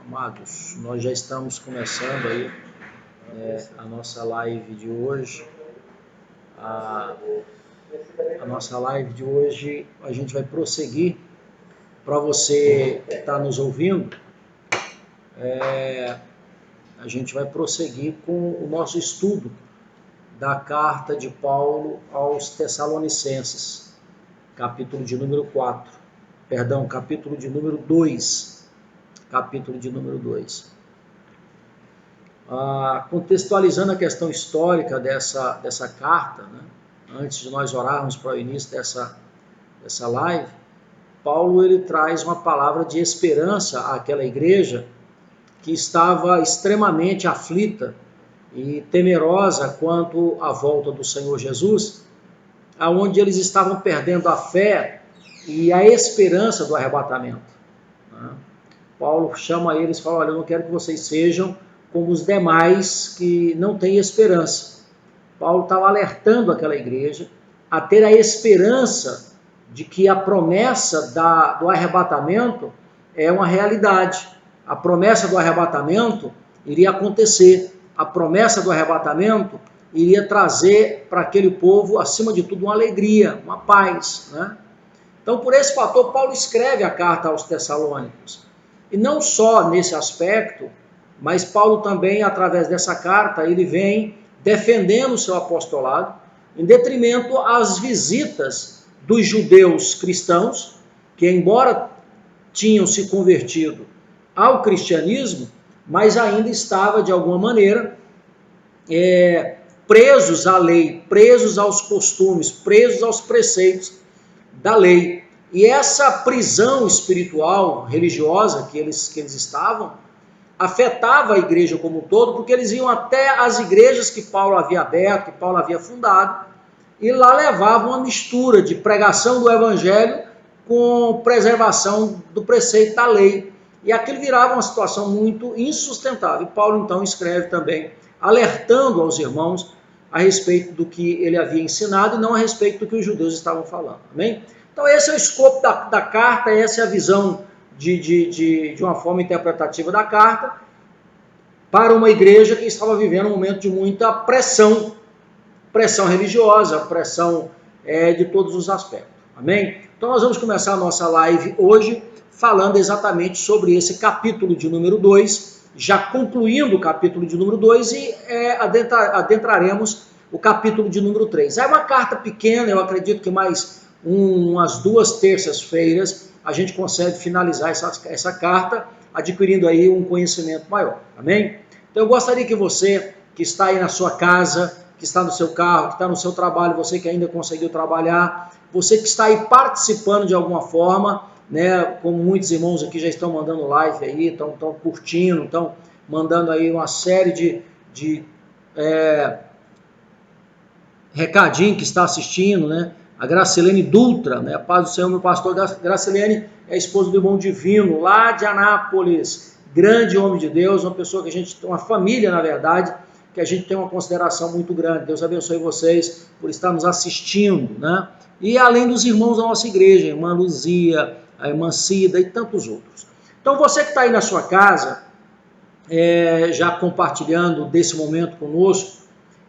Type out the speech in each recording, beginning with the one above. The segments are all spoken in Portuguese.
Amados, nós já estamos começando aí a nossa live de hoje. A nossa live de hoje, a gente vai prosseguir. Para você que está nos ouvindo, a gente vai prosseguir com o nosso estudo da carta de Paulo aos Tessalonicenses, capítulo de número 2. Capítulo de número 2. Contextualizando a questão histórica dessa carta, né? Antes de nós orarmos para o início dessa live, Paulo ele traz uma palavra de esperança àquela igreja que estava extremamente aflita e temerosa quanto à volta do Senhor Jesus, aonde eles estavam perdendo a fé e a esperança do arrebatamento. Paulo chama eles e fala: olha, eu não quero que vocês sejam como os demais que não têm esperança. Paulo estava alertando aquela igreja a ter a esperança de que a promessa do arrebatamento é uma realidade. A promessa do arrebatamento iria acontecer. A promessa do arrebatamento iria trazer para aquele povo, acima de tudo, uma alegria, uma paz, né? Então, por esse fator, Paulo escreve a carta aos Tessalônicos. E não só nesse aspecto, mas Paulo também, através dessa carta, ele vem defendendo o seu apostolado, em detrimento às visitas dos judeus cristãos, que embora tinham se convertido ao cristianismo, mas ainda estava, de alguma maneira, presos à lei, presos aos costumes, presos aos preceitos da lei. E essa prisão espiritual, religiosa que eles estavam, afetava a igreja como um todo, porque eles iam até as igrejas que Paulo havia aberto, que Paulo havia fundado, e lá levavam uma mistura de pregação do evangelho com preservação do preceito da lei. E aquilo virava uma situação muito insustentável. E Paulo então escreve também, alertando aos irmãos a respeito do que ele havia ensinado e não a respeito do que os judeus estavam falando. Amém? Então esse é o escopo da carta, essa é a visão de uma forma interpretativa da carta para uma igreja que estava vivendo um momento de muita pressão religiosa, pressão de todos os aspectos. Amém? Então nós vamos começar a nossa live hoje falando exatamente sobre esse capítulo de número 2, já concluindo o capítulo de número 2 e adentraremos o capítulo de número 3. É uma carta pequena, eu acredito que mais umas 2 terças-feiras a gente consegue finalizar essa carta, adquirindo aí um conhecimento maior. Amém? Então eu gostaria que você que está aí na sua casa, que está no seu carro, que está no seu trabalho, você que ainda conseguiu trabalhar, você que está aí participando de alguma forma, né, como muitos irmãos aqui já estão mandando live aí, estão curtindo, estão mandando aí uma série de recadinho que está assistindo, né? A Gracilene Dutra, né? A paz do Senhor, meu pastor. Gracilene é esposa do irmão Divino, lá de Anápolis, grande homem de Deus, uma pessoa que a gente tem, uma família, na verdade, que a gente tem uma consideração muito grande. Deus abençoe vocês por estar nos assistindo, né? E além dos irmãos da nossa igreja, a irmã Luzia, a irmã Cida e tantos outros. Então você que está aí na sua casa, já compartilhando desse momento conosco,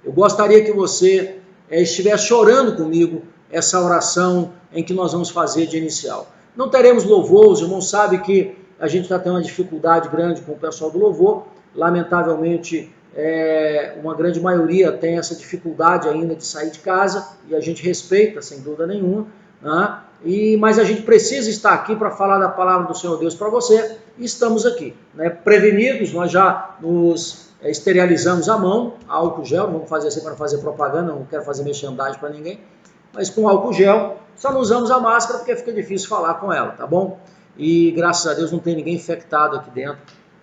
eu gostaria que você estivesse orando comigo essa oração em que nós vamos fazer de inicial. Não teremos louvor, os irmãos sabem que a gente está tendo uma dificuldade grande com o pessoal do louvor, lamentavelmente uma grande maioria tem essa dificuldade ainda de sair de casa, e a gente respeita, sem dúvida nenhuma, né? Mas a gente precisa estar aqui para falar da palavra do Senhor Deus para você, e estamos aqui, né? Prevenidos, nós já nos esterilizamos a mão, álcool gel, não vamos fazer assim para fazer propaganda, não quero fazer merchandising para ninguém, mas com álcool gel, só não usamos a máscara porque fica difícil falar com ela, tá bom? E graças a Deus não tem ninguém infectado aqui dentro,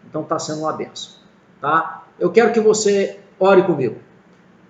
então está sendo uma benção, tá? Eu quero que você ore comigo.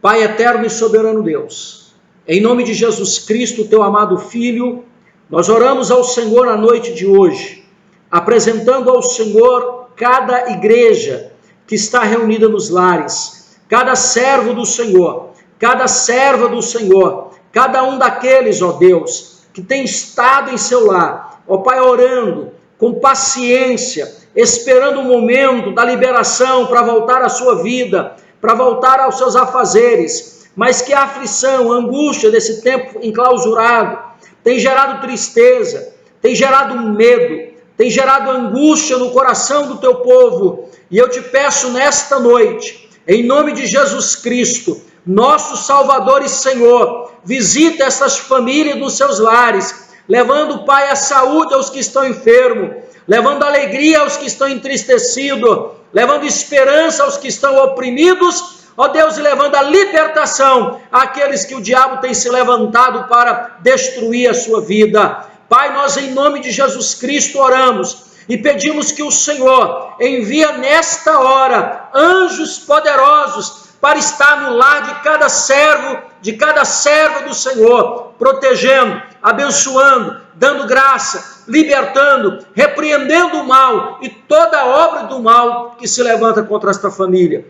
Pai eterno e soberano Deus, em nome de Jesus Cristo, teu amado Filho, nós oramos ao Senhor na noite de hoje, apresentando ao Senhor cada igreja que está reunida nos lares, cada servo do Senhor, cada serva do Senhor, cada um daqueles, ó Deus, que tem estado em seu lar, ó Pai, orando com paciência, esperando o momento da liberação para voltar à sua vida, para voltar aos seus afazeres, mas que a aflição, a angústia desse tempo enclausurado tem gerado tristeza, tem gerado medo, tem gerado angústia no coração do teu povo. E eu te peço nesta noite, em nome de Jesus Cristo, nosso Salvador e Senhor, visita essas famílias nos seus lares, levando, Pai, a saúde aos que estão enfermos, levando alegria aos que estão entristecidos, levando esperança aos que estão oprimidos, ó Deus, e levando a libertação àqueles que o diabo tem se levantado para destruir a sua vida. Pai, nós em nome de Jesus Cristo oramos e pedimos que o Senhor envia nesta hora anjos poderosos para estar no lar de cada servo, de cada serva do Senhor, protegendo, abençoando, dando graça, libertando, repreendendo o mal e toda obra do mal que se levanta contra esta família.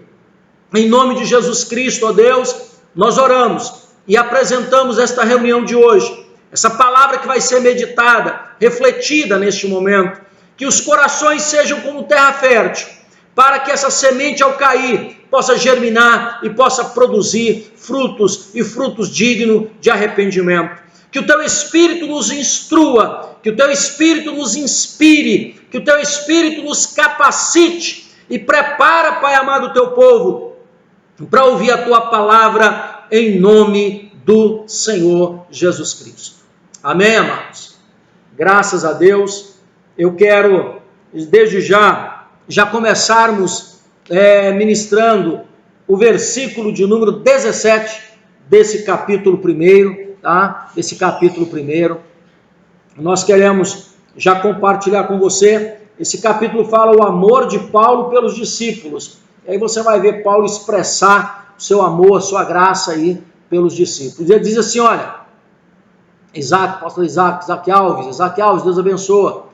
Em nome de Jesus Cristo, ó Deus, nós oramos e apresentamos esta reunião de hoje, essa palavra que vai ser meditada, refletida neste momento, que os corações sejam como terra fértil, para que essa semente ao cair possa germinar e possa produzir frutos e frutos dignos de arrependimento. Que o teu Espírito nos instrua, que o teu Espírito nos inspire, que o teu Espírito nos capacite e prepara, Pai amado, o teu povo para ouvir a tua palavra em nome do Senhor Jesus Cristo. Amém, amados? Graças a Deus. Eu quero, desde já começarmos ministrando o versículo de número 17 desse capítulo 1, tá? Desse capítulo 1. Nós queremos já compartilhar com você. Esse capítulo fala o amor de Paulo pelos discípulos. E aí você vai ver Paulo expressar o seu amor, a sua graça aí pelos discípulos. Ele diz assim, olha, apóstolo Isaac Alves, Deus abençoa.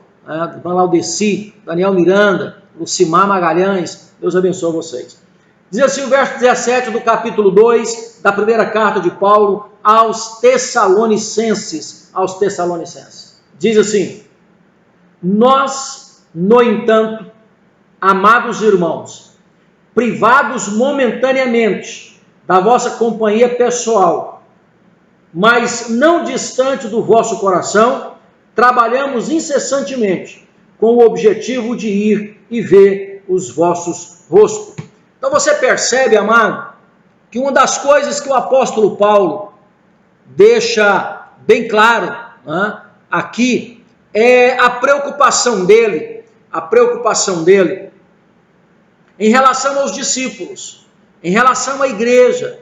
Laudeci, Daniel Miranda, Lucimar Magalhães, Deus abençoe vocês. Diz assim o verso 17 do capítulo 2 da primeira carta de Paulo aos Tessalonicenses. Diz assim: nós, no entanto, amados irmãos, privados momentaneamente da vossa companhia pessoal, mas não distante do vosso coração, trabalhamos incessantemente com o objetivo de ir e ver os vossos rostos. Então você percebe, amado, que uma das coisas que o apóstolo Paulo deixa bem claro, né, aqui é a preocupação dele em relação aos discípulos, em relação à igreja.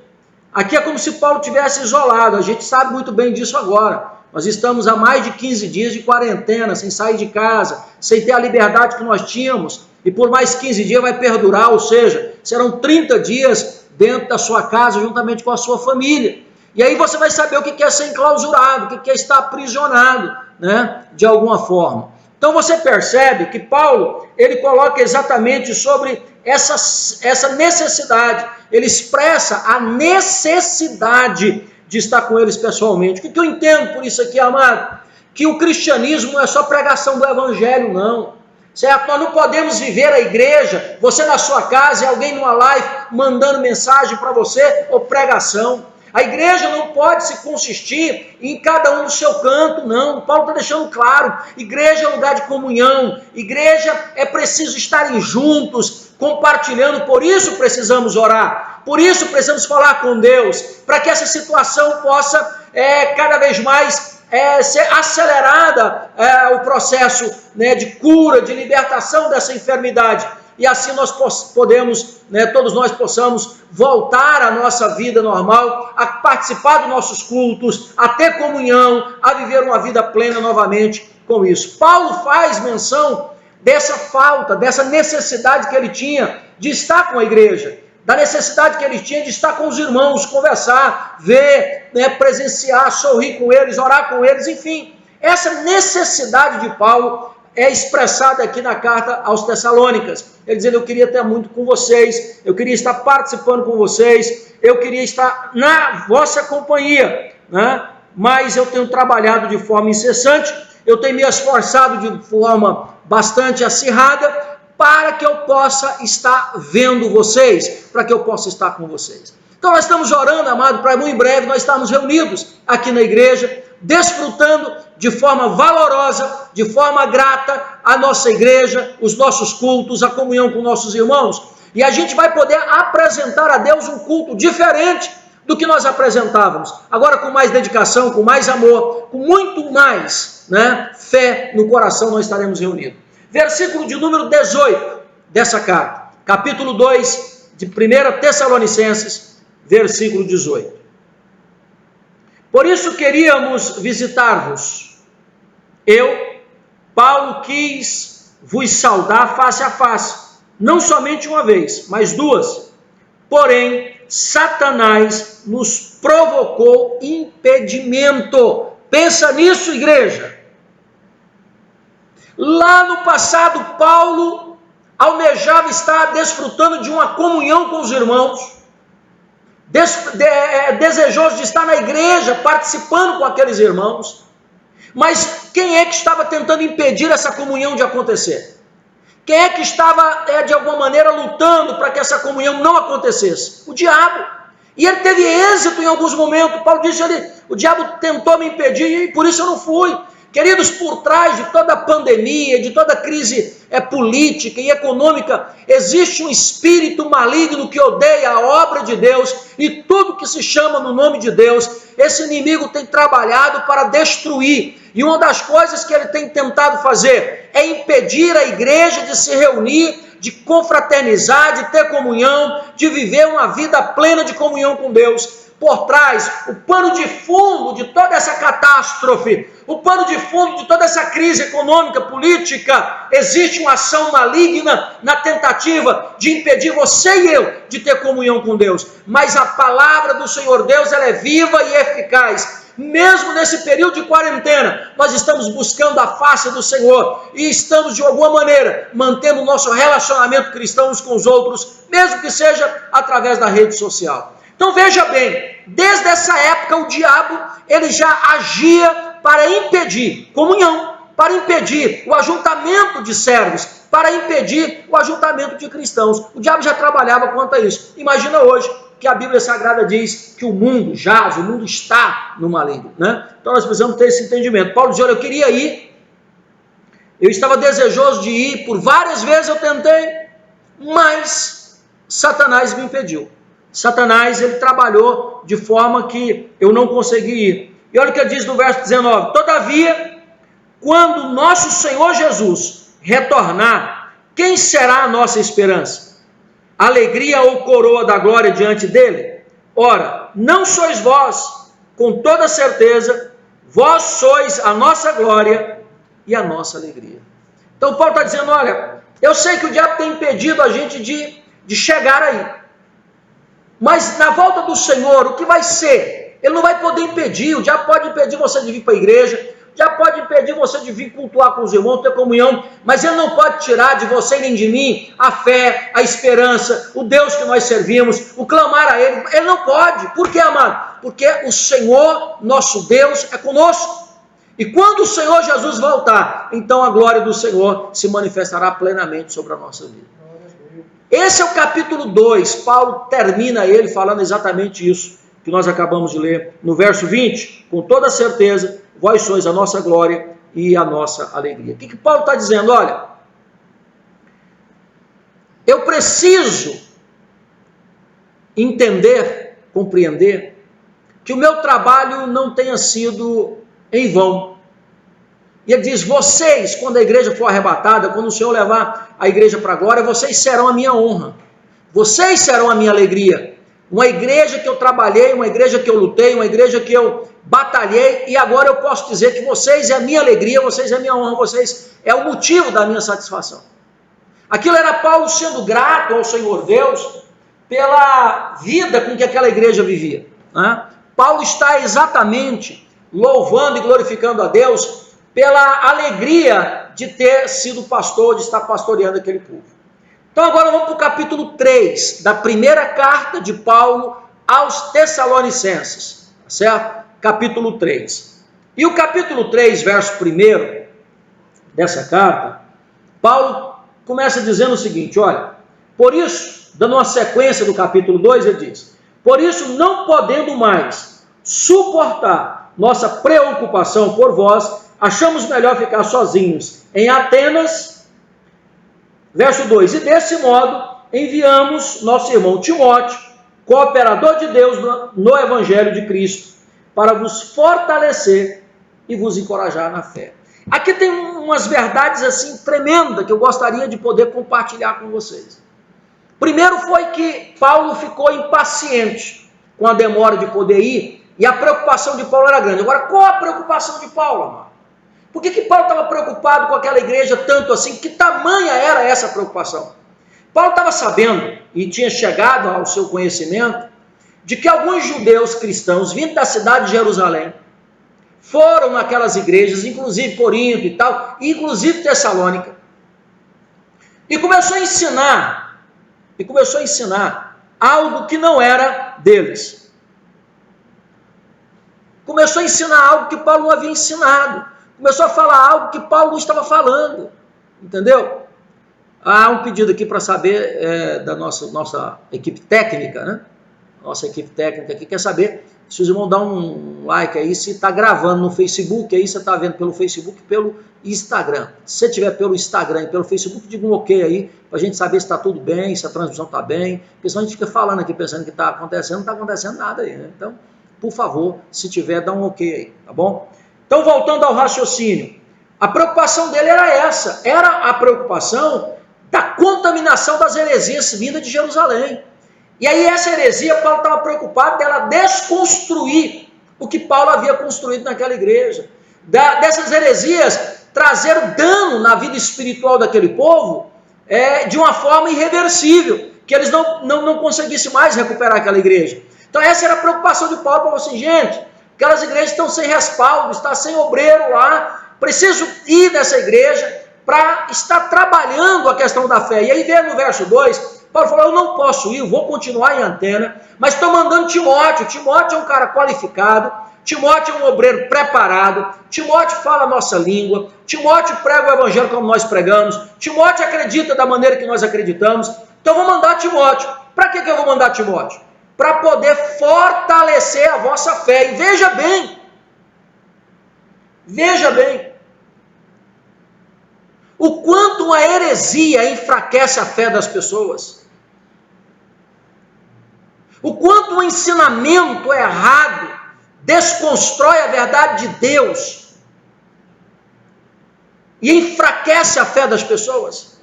Aqui é como se Paulo tivesse isolado, a gente sabe muito bem disso agora. Nós estamos há mais de 15 dias de quarentena, sem sair de casa, sem ter a liberdade que nós tínhamos, e por mais 15 dias vai perdurar, ou seja, serão 30 dias dentro da sua casa, juntamente com a sua família. E aí você vai saber o que é ser enclausurado, o que é estar aprisionado, né, de alguma forma. Então você percebe que Paulo, ele coloca exatamente sobre essa necessidade, ele expressa a necessidade de estar com eles pessoalmente. O que eu entendo por isso aqui, amado? Que o cristianismo não é só pregação do evangelho, não. Certo? Nós não podemos viver a igreja, você na sua casa e alguém numa live mandando mensagem para você ou pregação. A igreja não pode se consistir em cada um no seu canto, não. Paulo está deixando claro, igreja é lugar de comunhão, igreja é preciso estarem juntos, compartilhando, por isso precisamos orar, por isso precisamos falar com Deus, para que essa situação possa cada vez mais ser acelerada, o processo, né, de cura, de libertação dessa enfermidade. E assim nós podemos, né, todos nós possamos voltar à nossa vida normal, a participar dos nossos cultos, a ter comunhão, a viver uma vida plena novamente com isso. Paulo faz menção dessa falta, dessa necessidade que ele tinha de estar com a igreja, da necessidade que ele tinha de estar com os irmãos, conversar, ver, né, presenciar, sorrir com eles, orar com eles, enfim. Essa necessidade de Paulo é expressada aqui na carta aos Tessalônicas. Ele dizendo, eu queria estar muito com vocês, eu queria estar participando com vocês, eu queria estar na vossa companhia, né? Mas eu tenho trabalhado de forma incessante, eu tenho me esforçado de forma bastante acirrada para que eu possa estar vendo vocês, para que eu possa estar com vocês. Então nós estamos orando, amado, para muito em breve nós estarmos reunidos aqui na igreja, desfrutando de forma valorosa, de forma grata a nossa igreja, os nossos cultos, a comunhão com nossos irmãos, e a gente vai poder apresentar a Deus um culto diferente do que nós apresentávamos, agora com mais dedicação, com mais amor, com muito mais, fé no coração nós estaremos reunidos. Versículo de número 18 dessa carta, capítulo 2 de 1 Tessalonicenses, versículo 18. Por isso queríamos visitar-vos. Eu, Paulo, quis vos saudar face a face, não somente uma vez, mas duas. Porém, Satanás nos provocou impedimento. Pensa nisso, igreja. Lá no passado, Paulo almejava estar desfrutando de uma comunhão com os irmãos, desejoso de estar na igreja, participando com aqueles irmãos, mas quem é que estava tentando impedir essa comunhão de acontecer? Quem é que estava, de alguma maneira, lutando para que essa comunhão não acontecesse? O diabo. E ele teve êxito em alguns momentos. Paulo disse ali, o diabo tentou me impedir e por isso eu não fui. Queridos, por trás de toda a pandemia, de toda a crise política e econômica, existe um espírito maligno que odeia a obra de Deus e tudo que se chama no nome de Deus. Esse inimigo tem trabalhado para destruir. E uma das coisas que ele tem tentado fazer é impedir a igreja de se reunir, de confraternizar, de ter comunhão, de viver uma vida plena de comunhão com Deus. Por trás, o pano de fundo de toda essa catástrofe, o pano de fundo de toda essa crise econômica, política, existe uma ação maligna na tentativa de impedir você e eu de ter comunhão com Deus. Mas a palavra do Senhor Deus, ela é viva e eficaz. Mesmo nesse período de quarentena, nós estamos buscando a face do Senhor e estamos de alguma maneira mantendo o nosso relacionamento cristão uns com os outros, mesmo que seja através da rede social. Então veja bem, desde essa época o diabo ele já agia para impedir comunhão, para impedir o ajuntamento de servos, para impedir o ajuntamento de cristãos. O diabo já trabalhava quanto a isso. Imagina hoje que a Bíblia Sagrada diz que o mundo jaz, o mundo está no maligno, Então nós precisamos ter esse entendimento. Paulo diz, olha, eu queria ir, eu estava desejoso de ir, por várias vezes eu tentei, mas Satanás me impediu. Satanás, ele trabalhou de forma que eu não consegui ir. E olha o que ele diz no verso 19, todavia, quando nosso Senhor Jesus retornar, quem será a nossa esperança? Alegria ou coroa da glória diante dele? Ora, não sois vós, com toda certeza, vós sois a nossa glória e a nossa alegria. Então Paulo está dizendo, olha, eu sei que o diabo tem impedido a gente de chegar aí, mas na volta do Senhor, o que vai ser? Ele não vai poder impedir, o diabo pode impedir você de vir para a igreja, já pode impedir você de vir cultuar com os irmãos, ter comunhão, mas ele não pode tirar de você nem de mim a fé, a esperança, o Deus que nós servimos, o clamar a ele. Ele não pode. Por quê, amado? Porque o Senhor, nosso Deus, é conosco. E quando o Senhor Jesus voltar, então a glória do Senhor se manifestará plenamente sobre a nossa vida. Esse é o capítulo 2, Paulo termina ele falando exatamente isso que nós acabamos de ler no verso 20, com toda certeza, vós sois a nossa glória e a nossa alegria. O que Paulo está dizendo? Olha, eu preciso entender, compreender, que o meu trabalho não tenha sido em vão. E ele diz, vocês, quando a igreja for arrebatada, quando o Senhor levar a igreja para a glória, vocês serão a minha honra, vocês serão a minha alegria. Uma igreja que eu trabalhei, uma igreja que eu lutei, uma igreja que eu batalhei, e agora eu posso dizer que vocês é a minha alegria, vocês é a minha honra, vocês é o motivo da minha satisfação. Aquilo era Paulo sendo grato ao Senhor Deus pela vida com que aquela igreja vivia. Paulo está exatamente louvando e glorificando a Deus pela alegria de ter sido pastor, de estar pastoreando aquele povo. Então agora vamos para o capítulo 3, da primeira carta de Paulo aos Tessalonicenses, certo? Capítulo 3. E o capítulo 3, verso 1 dessa carta, Paulo começa dizendo o seguinte, olha, por isso, dando uma sequência do capítulo 2, ele diz, por isso não podendo mais suportar nossa preocupação por vós, achamos melhor ficar sozinhos em Atenas, verso 2, e desse modo enviamos nosso irmão Timóteo, cooperador de Deus no Evangelho de Cristo, para vos fortalecer e vos encorajar na fé. Aqui tem umas verdades assim tremendas que eu gostaria de poder compartilhar com vocês. Primeiro foi que Paulo ficou impaciente com a demora de poder ir e a preocupação de Paulo era grande. Agora, qual a preocupação de Paulo, amado? Por que Paulo estava preocupado com aquela igreja tanto assim? Que tamanha era essa preocupação? Paulo estava sabendo e tinha chegado ao seu conhecimento de que alguns judeus cristãos vindo da cidade de Jerusalém foram naquelas igrejas, inclusive Corinto e tal, inclusive Tessalônica, e começou a ensinar algo que não era deles. Começou a ensinar algo que Paulo não havia ensinado. Começou a falar algo que Paulo não estava falando. Entendeu? Há um pedido aqui para saber da nossa equipe técnica, né? Nossa equipe técnica aqui quer saber se os irmãos dão um like aí, se está gravando no Facebook, aí você está vendo pelo Facebook e pelo Instagram. Se você tiver pelo Instagram e pelo Facebook, diga um ok aí, para a gente saber se está tudo bem, se a transmissão está bem, porque senão a gente fica falando aqui, pensando que está acontecendo, não está acontecendo nada aí, né? Então, por favor, se tiver, dá um ok aí, tá bom? Então, voltando ao raciocínio, a preocupação dele era essa, era a preocupação da contaminação das heresias vindas de Jerusalém. E aí essa heresia, Paulo estava preocupado dela desconstruir o que Paulo havia construído naquela igreja. Dessas heresias trazer dano na vida espiritual daquele povo de uma forma irreversível, que eles não conseguissem mais recuperar aquela igreja. Então essa era a preocupação de Paulo, para assim, gente, aquelas igrejas estão sem respaldo, está sem obreiro lá, preciso ir nessa igreja para estar trabalhando a questão da fé. E aí vem no verso 2, Paulo falou, eu não posso ir, eu vou continuar em Antena, mas estou mandando Timóteo. Timóteo é um cara qualificado, Timóteo é um obreiro preparado, Timóteo fala a nossa língua, Timóteo prega o evangelho como nós pregamos, Timóteo acredita da maneira que nós acreditamos, então eu vou mandar Timóteo. Para que eu vou mandar Timóteo? Para poder fortalecer a vossa fé. E veja bem, o quanto a heresia enfraquece a fé das pessoas. O quanto o ensinamento errado desconstrói a verdade de Deus e enfraquece a fé das pessoas.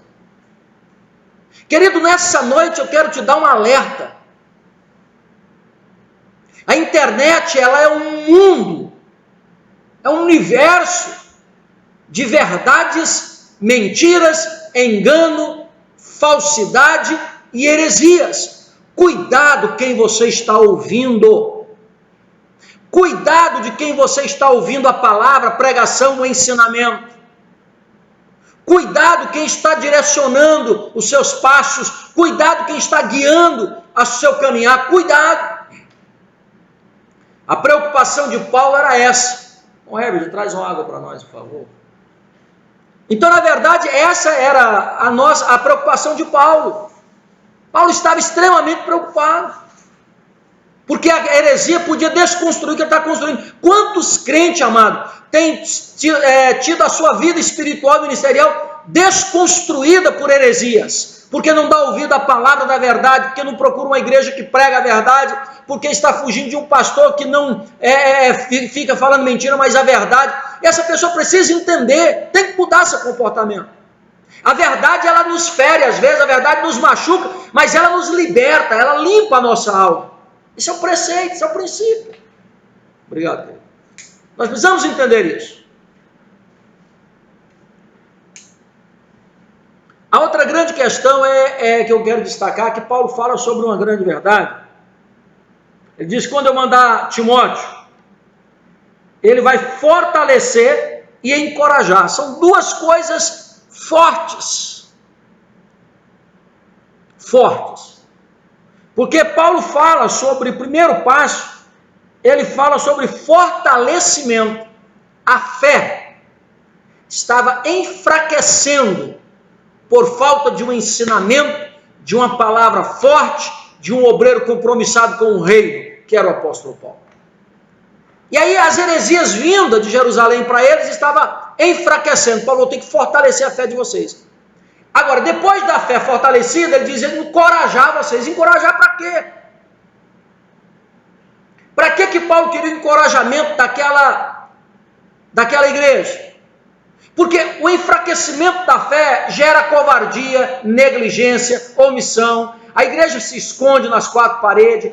Querido, nessa noite eu quero te dar um alerta. A internet, ela é um mundo, é um universo de verdades, mentiras, engano, falsidade e heresias. Cuidado quem você está ouvindo. Cuidado de quem você está ouvindo a palavra, a pregação, o ensinamento. Cuidado quem está direcionando os seus passos. Cuidado quem está guiando o seu caminhar. Cuidado. A preocupação de Paulo era essa. Herbert, traz uma água para nós, por favor. Então, na verdade, essa era a preocupação de Paulo. Paulo estava extremamente preocupado, porque a heresia podia desconstruir o que ele está construindo. Quantos crentes, amado, têm tido a sua vida espiritual e ministerial desconstruída por heresias? Porque não dá ouvido à palavra da verdade, porque não procura uma igreja que prega a verdade, porque está fugindo de um pastor que não fica falando mentira, mas a verdade. E essa pessoa precisa entender, tem que mudar seu comportamento. A verdade, ela nos fere, às vezes a verdade nos machuca, mas ela nos liberta, ela limpa a nossa alma. Isso é um preceito, isso é um princípio. Obrigado, querido. Nós precisamos entender isso. A outra grande questão que eu quero destacar, que Paulo fala sobre uma grande verdade. Ele diz, quando eu mandar Timóteo, ele vai fortalecer e encorajar. São duas coisas fortes. Porque Paulo fala sobre o primeiro passo, ele fala sobre fortalecimento. A fé estava enfraquecendo por falta de um ensinamento, de uma palavra forte, de um obreiro compromissado com o reino, que era o apóstolo Paulo. E aí as heresias vindas de Jerusalém para eles estava enfraquecendo. Paulo tem que fortalecer a fé de vocês. Agora, depois da fé fortalecida, ele diz, encorajar vocês. Encorajar para quê? Para que Paulo queria o encorajamento daquela igreja? Porque o enfraquecimento da fé gera covardia, negligência, omissão. A igreja se esconde nas quatro paredes,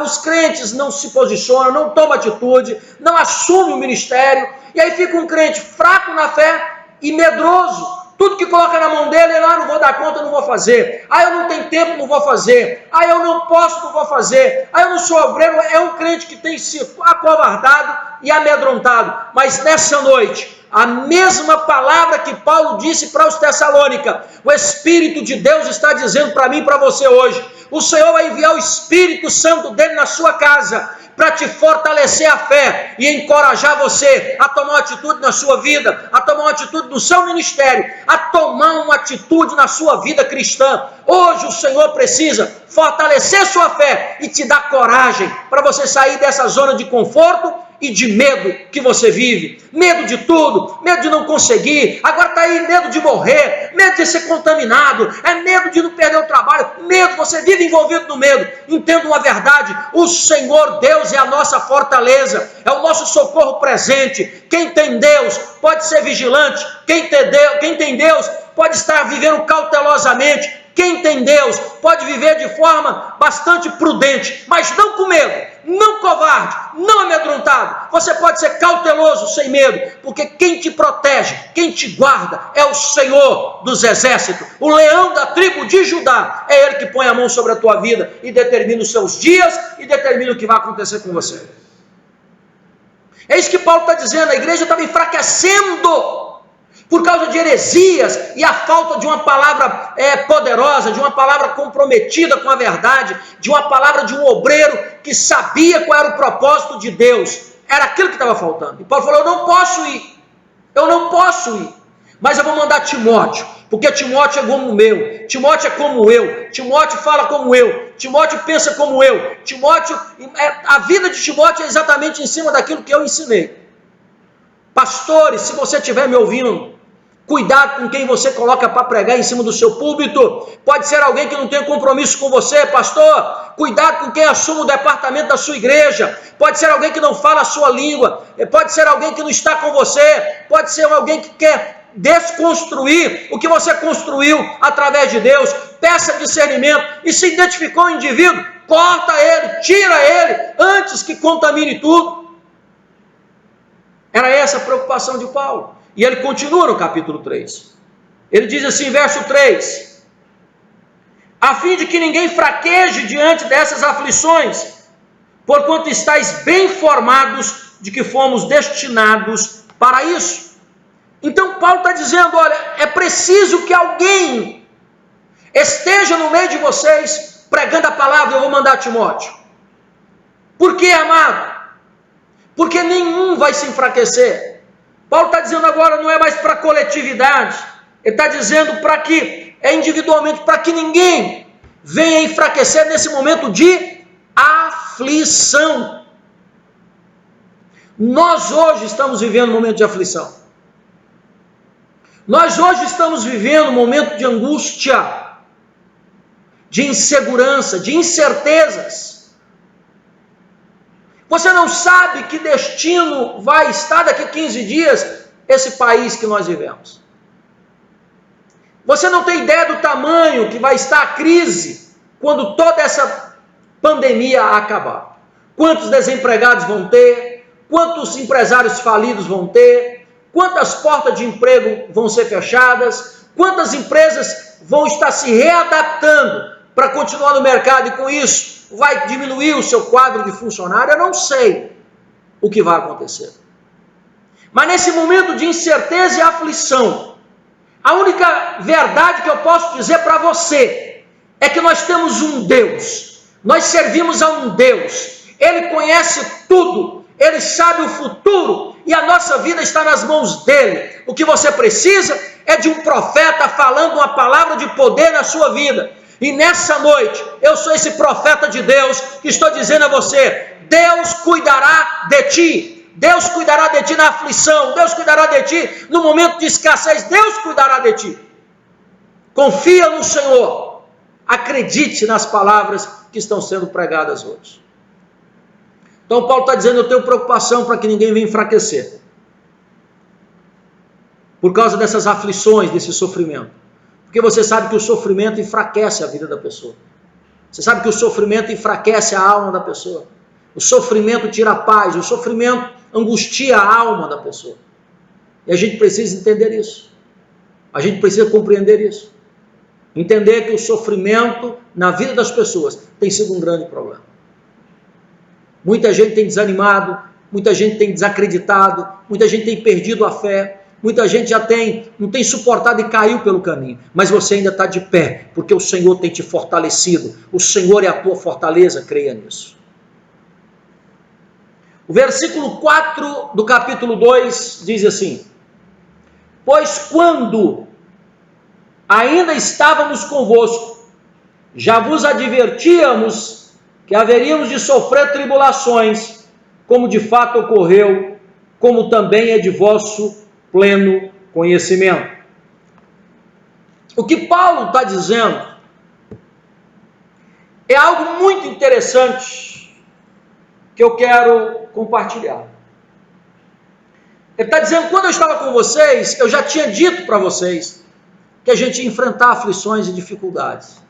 os crentes não se posicionam, não tomam atitude, não assumem o ministério, e aí fica um crente fraco na fé e medroso. Tudo que coloca na mão dele, não vou dar conta, não vou fazer. Eu não tenho tempo, não vou fazer. Eu não posso, não vou fazer. Eu não sou obreiro. É um crente que tem se acovardado e amedrontado. Mas nessa noite, a mesma palavra que Paulo disse para os Tessalônicas, o Espírito de Deus está dizendo para mim e para você hoje. O Senhor vai enviar o Espírito Santo dele na sua casa, para te fortalecer a fé e encorajar você a tomar uma atitude na sua vida, a tomar uma atitude no seu ministério, a tomar uma atitude na sua vida cristã. Hoje o Senhor precisa fortalecer sua fé e te dar coragem para você sair dessa zona de conforto e de medo que você vive. Medo de tudo, medo de não conseguir, agora está aí medo de morrer, medo de ser contaminado, medo de não perder o trabalho, medo, você vive envolvido no medo. Entenda uma verdade, o Senhor Deus é a nossa fortaleza, é o nosso socorro presente. Quem tem Deus pode ser vigilante, quem tem Deus pode estar vivendo cautelosamente, quem tem Deus pode viver de forma bastante prudente, mas não com medo, não covarde, não amedrontado. Você pode ser cauteloso, sem medo, porque quem te protege, quem te guarda é o Senhor dos exércitos, o leão da tribo de Judá. É Ele que põe a mão sobre a tua vida e determina os seus dias e determina o que vai acontecer com você. É isso que Paulo está dizendo. A igreja estava enfraquecendo por causa de heresias e a falta de uma palavra poderosa, de uma palavra comprometida com a verdade, de uma palavra de um obreiro que sabia qual era o propósito de Deus. Era aquilo que estava faltando. E Paulo falou, eu não posso ir, mas eu vou mandar Timóteo, porque Timóteo é como o meu, Timóteo é como eu, Timóteo fala como eu, Timóteo pensa como eu, a vida de Timóteo é exatamente em cima daquilo que eu ensinei. Pastores, se você estiver me ouvindo, cuidado com quem você coloca para pregar em cima do seu púlpito. Pode ser alguém que não tem compromisso com você, pastor. Cuidado com quem assume o departamento da sua igreja. Pode ser alguém que não fala a sua língua. Pode ser alguém que não está com você. Pode ser alguém que quer desconstruir o que você construiu através de Deus. Peça discernimento. E se identificou o indivíduo, corta ele, tira ele, antes que contamine tudo. Era essa a preocupação de Paulo. E ele continua no capítulo 3. Ele diz assim, verso 3. A fim de que ninguém fraqueje diante dessas aflições, porquanto estáis bem informados de que fomos destinados para isso. Então Paulo está dizendo, olha, é preciso que alguém esteja no meio de vocês, pregando a palavra. Eu vou mandar Timóteo. Por quê, amado? Porque nenhum vai se enfraquecer. Paulo está dizendo agora, não é mais para coletividade, ele está dizendo para que, individualmente, para que ninguém venha enfraquecer nesse momento de aflição. Nós hoje estamos vivendo um momento de aflição. Nós hoje estamos vivendo um momento de angústia, de insegurança, de incertezas. Você não sabe que destino vai estar daqui 15 dias esse país que nós vivemos. Você não tem ideia do tamanho que vai estar a crise quando toda essa pandemia acabar. Quantos desempregados vão ter? Quantos empresários falidos vão ter? Quantas portas de emprego vão ser fechadas? Quantas empresas vão estar se readaptando para continuar no mercado e com isso vai diminuir o seu quadro de funcionário? Eu não sei o que vai acontecer. Mas nesse momento de incerteza e aflição, a única verdade que eu posso dizer para você é que nós temos um Deus, nós servimos a um Deus, Ele conhece tudo, Ele sabe o futuro e a nossa vida está nas mãos dEle. O que você precisa é de um profeta falando uma palavra de poder na sua vida. E nessa noite, eu sou esse profeta de Deus que estou dizendo a você: Deus cuidará de ti. Deus cuidará de ti na aflição. Deus cuidará de ti no momento de escassez. Deus cuidará de ti. Confia no Senhor. Acredite nas palavras que estão sendo pregadas hoje. Então Paulo está dizendo: eu tenho preocupação para que ninguém venha enfraquecer. Por causa dessas aflições, desse sofrimento. Porque você sabe que o sofrimento enfraquece a vida da pessoa. Você sabe que o sofrimento enfraquece a alma da pessoa. O sofrimento tira a paz, o sofrimento angustia a alma da pessoa. E a gente precisa entender isso. A gente precisa compreender isso. Entender que o sofrimento na vida das pessoas tem sido um grande problema. Muita gente tem desanimado, muita gente tem desacreditado, muita gente tem perdido a fé, muita gente já não tem suportado e caiu pelo caminho. Mas você ainda está de pé, porque o Senhor tem te fortalecido. O Senhor é a tua fortaleza, creia nisso. O versículo 4 do capítulo 2 diz assim: pois quando ainda estávamos convosco, já vos advertíamos que haveríamos de sofrer tribulações, como de fato ocorreu, como também é de vosso pleno conhecimento. O que Paulo está dizendo é algo muito interessante que eu quero compartilhar. Ele está dizendo: quando eu estava com vocês, eu já tinha dito para vocês que a gente ia enfrentar aflições e dificuldades.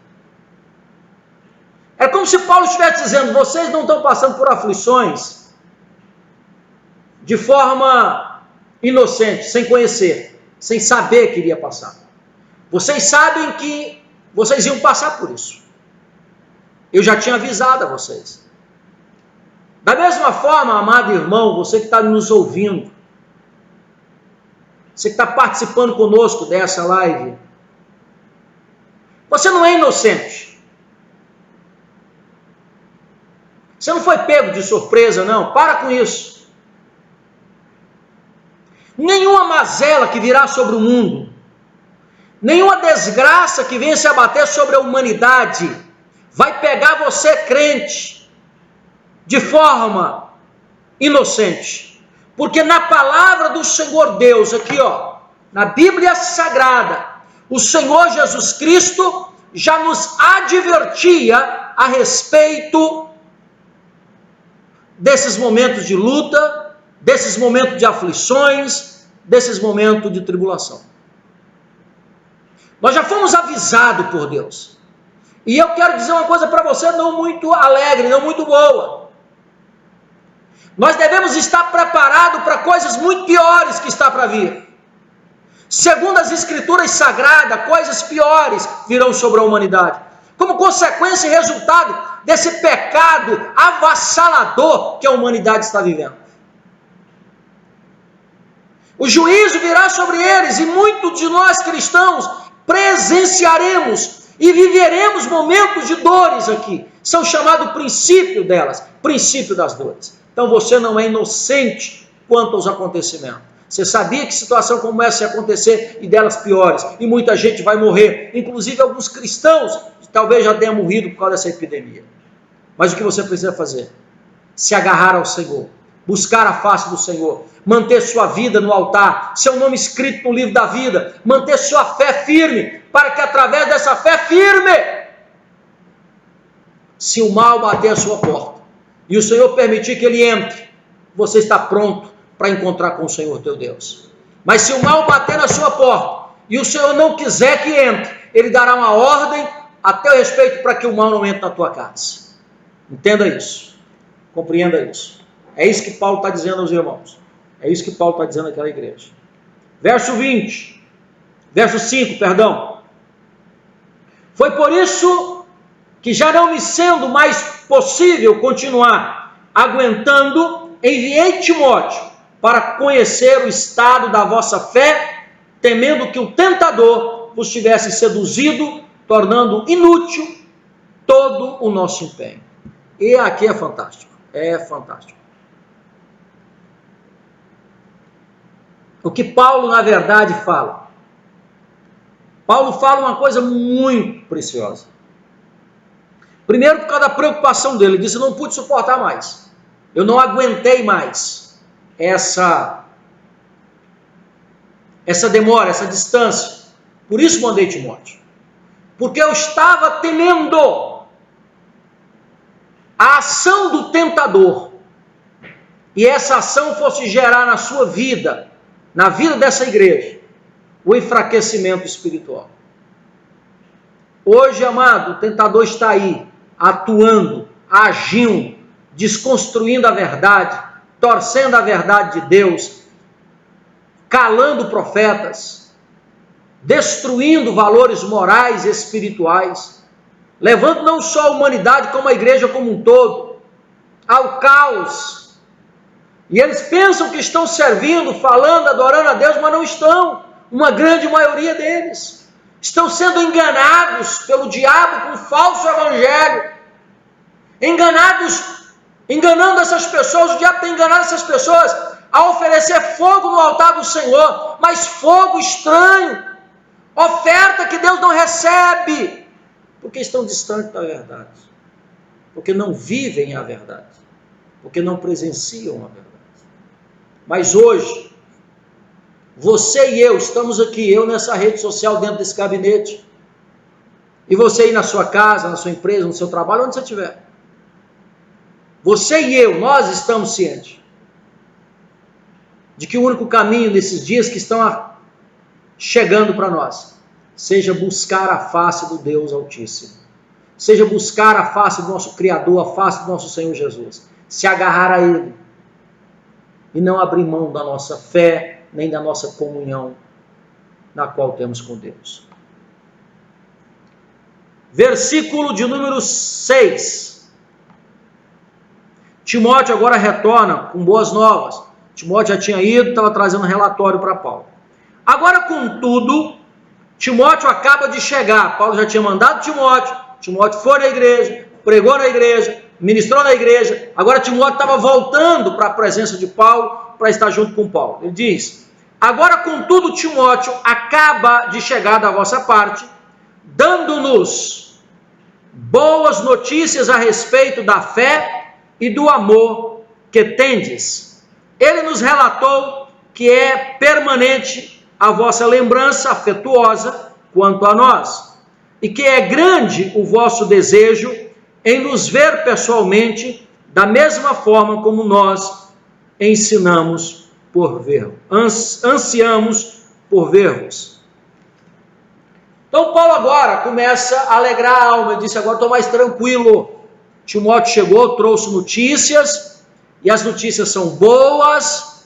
É como se Paulo estivesse dizendo: vocês não estão passando por aflições de forma inocente, sem conhecer, sem saber que iria passar. Vocês sabem que vocês iam passar por isso. Eu já tinha avisado a vocês. Da mesma forma, amado irmão, você que está nos ouvindo, você que está participando conosco dessa live, você não é inocente. Você não foi pego de surpresa, não. Para com isso. Nenhuma mazela que virá sobre o mundo, nenhuma desgraça que venha se abater sobre a humanidade, vai pegar você, crente, de forma inocente. Porque na palavra do Senhor Deus, aqui na Bíblia Sagrada, o Senhor Jesus Cristo já nos advertia a respeito desses momentos de luta, desses momentos de aflições, desses momentos de tribulação. Nós já fomos avisados por Deus. E eu quero dizer uma coisa para você não muito alegre, não muito boa. Nós devemos estar preparados para coisas muito piores que está para vir. Segundo as Escrituras Sagradas, coisas piores virão sobre a humanidade. Como consequência e resultado desse pecado avassalador que a humanidade está vivendo. O juízo virá sobre eles e muitos de nós cristãos presenciaremos e viveremos momentos de dores aqui. São chamados princípio delas, princípio das dores. Então você não é inocente quanto aos acontecimentos. Você sabia que situação como essa ia acontecer e delas piores. E muita gente vai morrer. Inclusive alguns cristãos talvez já tenham morrido por causa dessa epidemia. Mas o que você precisa fazer? Se agarrar ao Senhor. Buscar a face do Senhor. Manter sua vida no altar. Seu nome escrito no livro da vida. Manter sua fé firme. Para que através dessa fé firme, se o mal bater a sua porta e o Senhor permitir que ele entre, você está pronto para encontrar com o Senhor teu Deus. Mas se o mal bater na sua porta e o Senhor não quiser que entre, ele dará uma ordem a teu respeito para que o mal não entre na tua casa. Entenda isso. Compreenda isso. É isso que Paulo está dizendo aos irmãos. É isso que Paulo está dizendo àquela igreja. Verso 5, perdão. Foi por isso que, já não me sendo mais possível continuar aguentando, enviei Timóteo para conhecer o estado da vossa fé, temendo que o tentador vos tivesse seduzido, tornando inútil todo o nosso empenho. E aqui é fantástico. É fantástico. O que Paulo, na verdade, fala Paulo fala uma coisa muito preciosa. Primeiro, por causa da preocupação dele, ele disse: eu não pude suportar mais, eu não aguentei mais essa demora, essa distância. Por isso mandei Timóteo, porque eu estava temendo a ação do tentador, e essa ação fosse gerar na sua vida, na vida dessa igreja, o enfraquecimento espiritual. Hoje, amado, o tentador está aí, atuando, agindo, desconstruindo a verdade, torcendo a verdade de Deus, calando profetas, destruindo valores morais e espirituais, levando não só a humanidade, como a igreja como um todo, ao caos. E eles pensam que estão servindo, falando, adorando a Deus, mas não estão. Uma grande maioria deles estão sendo enganados pelo diabo com um falso evangelho, enganando essas pessoas. O diabo tem enganado essas pessoas a oferecer fogo no altar do Senhor, mas fogo estranho, oferta que Deus não recebe, porque estão distantes da verdade, porque não vivem a verdade, porque não presenciam a verdade. Mas hoje, você e eu estamos aqui, eu nessa rede social, dentro desse gabinete, e você aí na sua casa, na sua empresa, no seu trabalho, onde você estiver. Você e eu, nós estamos cientes de que o único caminho nesses dias que estão chegando para nós, seja buscar a face do Deus Altíssimo, seja buscar a face do nosso Criador, a face do nosso Senhor Jesus, se agarrar a Ele, e não abrir mão da nossa fé, nem da nossa comunhão, na qual temos com Deus. Versículo de número 6. Timóteo agora retorna com boas novas. Timóteo já tinha ido, estava trazendo um relatório para Paulo. Agora, contudo, Timóteo acaba de chegar. Paulo já tinha mandado Timóteo. Timóteo foi na igreja, pregou na igreja, ministrou na igreja. Agora Timóteo estava voltando para a presença de Paulo, para estar junto com Paulo. Ele diz: agora, contudo, Timóteo acaba de chegar da vossa parte, dando-nos boas notícias a respeito da fé e do amor que tendes. Ele nos relatou que é permanente a vossa lembrança afetuosa quanto a nós, e que é grande o vosso desejo em nos ver pessoalmente, da mesma forma como nós ensinamos por ver-vos, ansiamos por ver-vos. Então Paulo agora começa a alegrar a alma, ele disse: agora estou mais tranquilo. Timóteo chegou, trouxe notícias, e as notícias são boas,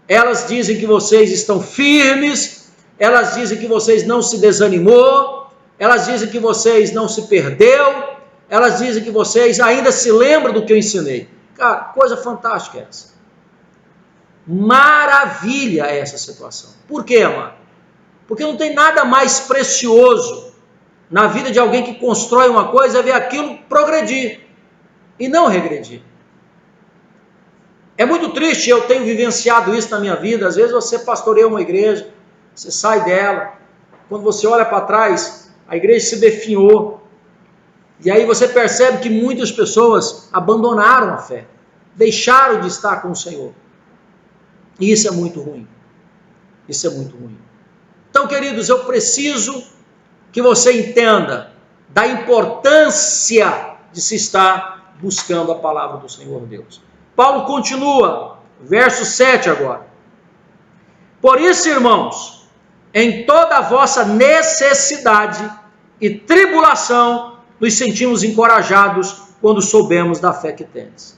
elas dizem que vocês estão firmes, elas dizem que vocês não se desanimou, elas dizem que vocês não se perdeu, elas dizem que vocês ainda se lembram do que eu ensinei. Cara, coisa fantástica é essa. Maravilha é essa situação. Por quê, amado? Porque não tem nada mais precioso na vida de alguém que constrói uma coisa, é ver aquilo progredir e não regredir. É muito triste, eu tenho vivenciado isso na minha vida. Às vezes você pastoreia uma igreja, você sai dela, quando você olha para trás, a igreja se definhou, e aí você percebe que muitas pessoas abandonaram a fé, deixaram de estar com o Senhor, e isso é muito ruim. Isso é muito ruim. Então, queridos, eu preciso que você entenda da importância de se estar buscando a palavra do Senhor Deus. Paulo continua, verso 7 agora. Por isso, irmãos, em toda a vossa necessidade e tribulação, nos sentimos encorajados quando soubemos da fé que tendes.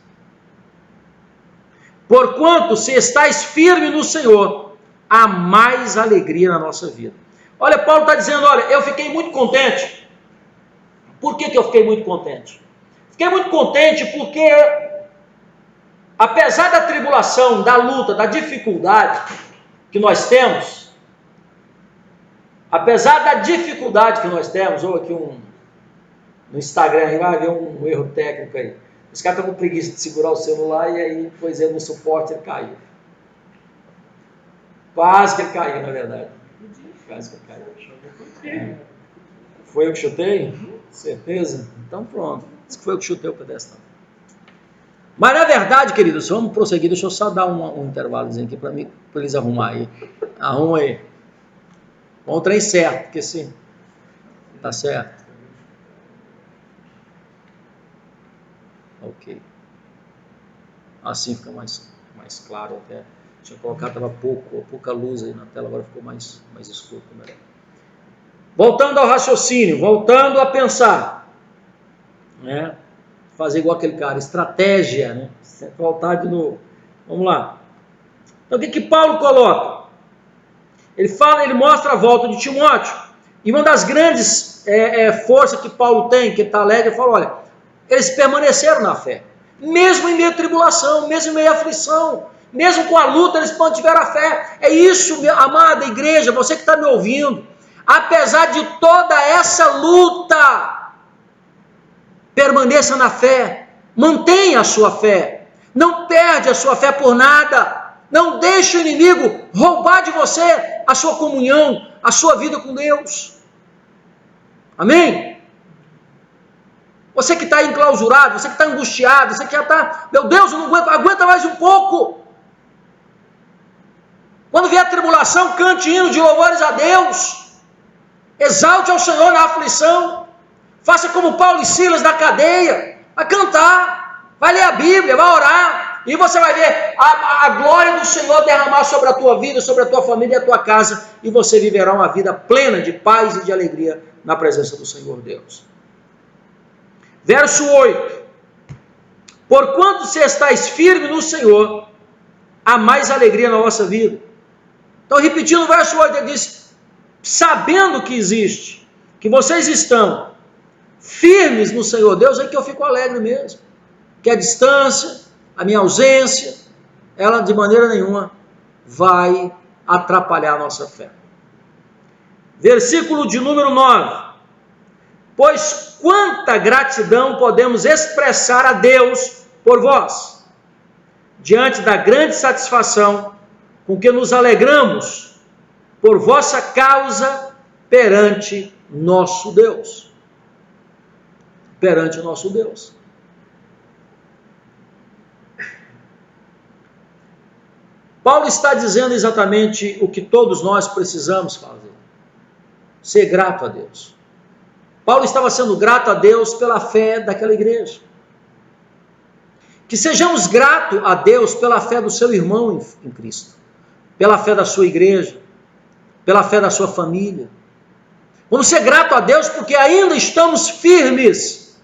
Porquanto, se estáis firmes no Senhor, há mais alegria na nossa vida. Olha, Paulo está dizendo, olha, eu fiquei muito contente. Por que eu fiquei muito contente? Fiquei muito contente porque, apesar da tribulação, da luta, da dificuldade que nós temos, ou aqui no Instagram, aí vai haver um erro técnico aí. Os caras estão com preguiça de segurar o celular e aí, pois é, no suporte ele caiu. Quase que ele caiu, na verdade. Quase que eu caí. Foi eu que chutei? Certeza? Então pronto. Isso que foi eu que chutei o pedestal. Mas na verdade, queridos, vamos prosseguir. Deixa eu só dar um intervalozinho aqui para eles arrumar aí. Arruma aí. Bom, o trem certo, porque sim. Tá certo. Ok. Assim fica mais claro até. Tinha colocado, estava pouca luz aí na tela, agora ficou mais escuro. Melhor. Voltando ao raciocínio, voltando a pensar. Né? Fazer igual aquele cara, estratégia, né? Voltar de novo. Vamos lá. Então o que Paulo coloca? Ele mostra a volta de Timóteo. E uma das grandes forças que Paulo tem, que está alegre, ele fala, olha, eles permaneceram na fé. Mesmo em meio à tribulação, mesmo em meio à aflição, mesmo com a luta, eles mantiveram a fé. É isso, minha amada igreja, você que está me ouvindo. Apesar de toda essa luta, permaneça na fé, mantenha a sua fé, não perde a sua fé por nada, não deixe o inimigo roubar de você a sua comunhão, a sua vida com Deus. Amém? Você que está enclausurado, você que está angustiado, você que já está, meu Deus, eu não aguenta mais um pouco. Quando vier a tribulação, cante hino de louvores a Deus, exalte ao Senhor na aflição, faça como Paulo e Silas na cadeia, vai cantar, vai ler a Bíblia, vai orar, e você vai ver a glória do Senhor derramar sobre a tua vida, sobre a tua família e a tua casa, e você viverá uma vida plena de paz e de alegria na presença do Senhor Deus. Verso 8. Porquanto se estáis firme no Senhor, há mais alegria na vossa vida. Então, repetindo o verso 8, ele diz, sabendo que existe, que vocês estão firmes no Senhor Deus, é que eu fico alegre mesmo. Que a distância, a minha ausência, ela de maneira nenhuma vai atrapalhar a nossa fé. Versículo de número 9. Pois quanta gratidão podemos expressar a Deus por vós, diante da grande satisfação com que nos alegramos por vossa causa perante nosso Deus. Perante o nosso Deus. Paulo está dizendo exatamente o que todos nós precisamos fazer. Ser grato a Deus. Paulo estava sendo grato a Deus pela fé daquela igreja. Que sejamos gratos a Deus pela fé do seu irmão em Cristo. Pela fé da sua igreja. Pela fé da sua família. Vamos ser gratos a Deus porque ainda estamos firmes.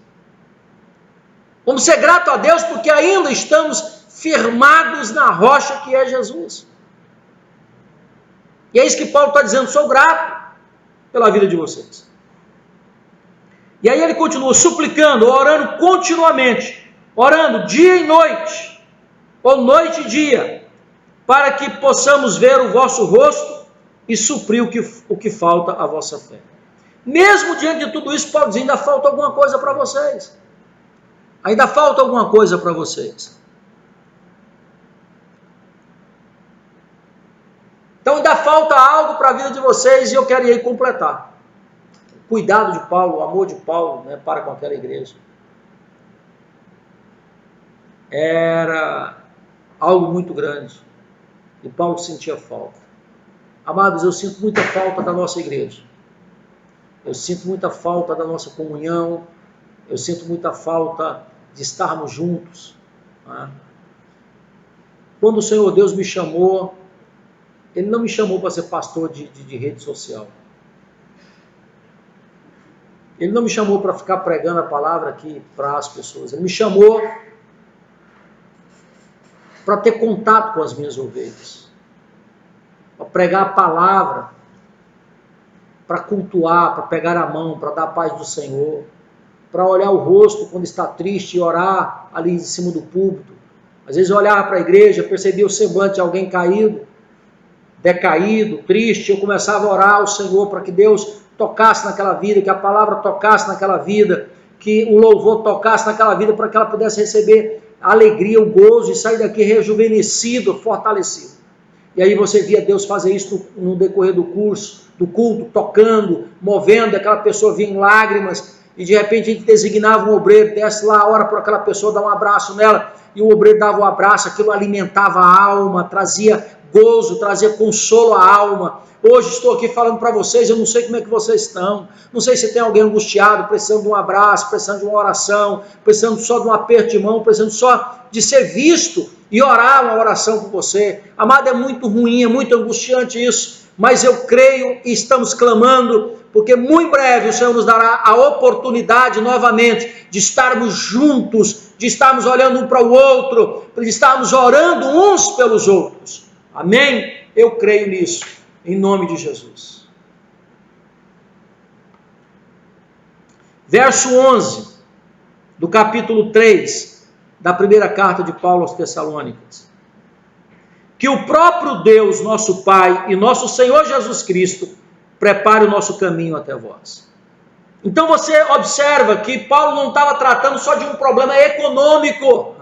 Vamos ser gratos a Deus porque ainda estamos firmados na rocha que é Jesus. E é isso que Paulo está dizendo, sou grato pela vida de vocês. E aí ele continua suplicando, orando continuamente, orando dia e noite, ou noite e dia, para que possamos ver o vosso rosto e suprir o que falta à vossa fé. Mesmo diante de tudo isso, Paulo diz, ainda falta alguma coisa para vocês. Ainda falta alguma coisa para vocês. Então ainda falta algo para a vida de vocês e eu quero ir completar. O cuidado de Paulo, o amor de Paulo, né, para com aquela igreja. Era algo muito grande. E Paulo sentia falta. Amados, eu sinto muita falta da nossa igreja. Eu sinto muita falta da nossa comunhão. Eu sinto muita falta de estarmos juntos. Né? Quando o Senhor Deus me chamou, Ele não me chamou para ser pastor de rede social. Ele não me chamou para ficar pregando a palavra aqui para as pessoas. Ele me chamou para ter contato com as minhas ovelhas. Para pregar a palavra. Para cultuar, para pegar a mão, para dar a paz do Senhor. Para olhar o rosto quando está triste e orar ali em cima do púlpito. Às vezes eu olhava para a igreja, percebia o semblante de alguém caído, decaído, triste. Eu começava a orar ao Senhor para que Deus tocasse naquela vida, que a palavra tocasse naquela vida, que o louvor tocasse naquela vida para que ela pudesse receber a alegria, o gozo e sair daqui rejuvenescido, fortalecido. E aí você via Deus fazer isso no decorrer do curso, do culto, tocando, movendo, aquela pessoa vinha em lágrimas, e de repente a gente designava um obreiro, desce lá, ora por aquela pessoa, dá um abraço nela, e o obreiro dava um abraço, aquilo alimentava a alma, trazia gozo, trazia consolo à alma. Hoje estou aqui falando para vocês, eu não sei como é que vocês estão, não sei se tem alguém angustiado, precisando de um abraço, precisando de uma oração, precisando só de um aperto de mão, precisando só de ser visto e orar uma oração por você. Amado, é muito ruim, é muito angustiante isso, mas eu creio e estamos clamando, porque muito breve o Senhor nos dará a oportunidade novamente de estarmos juntos, de estarmos olhando um para o outro, de estarmos orando uns pelos outros. Amém? Eu creio nisso, em nome de Jesus. Verso 11 do capítulo 3 da primeira carta de Paulo aos Tessalônicos. Que o próprio Deus, nosso Pai e nosso Senhor Jesus Cristo prepare o nosso caminho até vós. Então você observa que Paulo não estava tratando só de um problema econômico.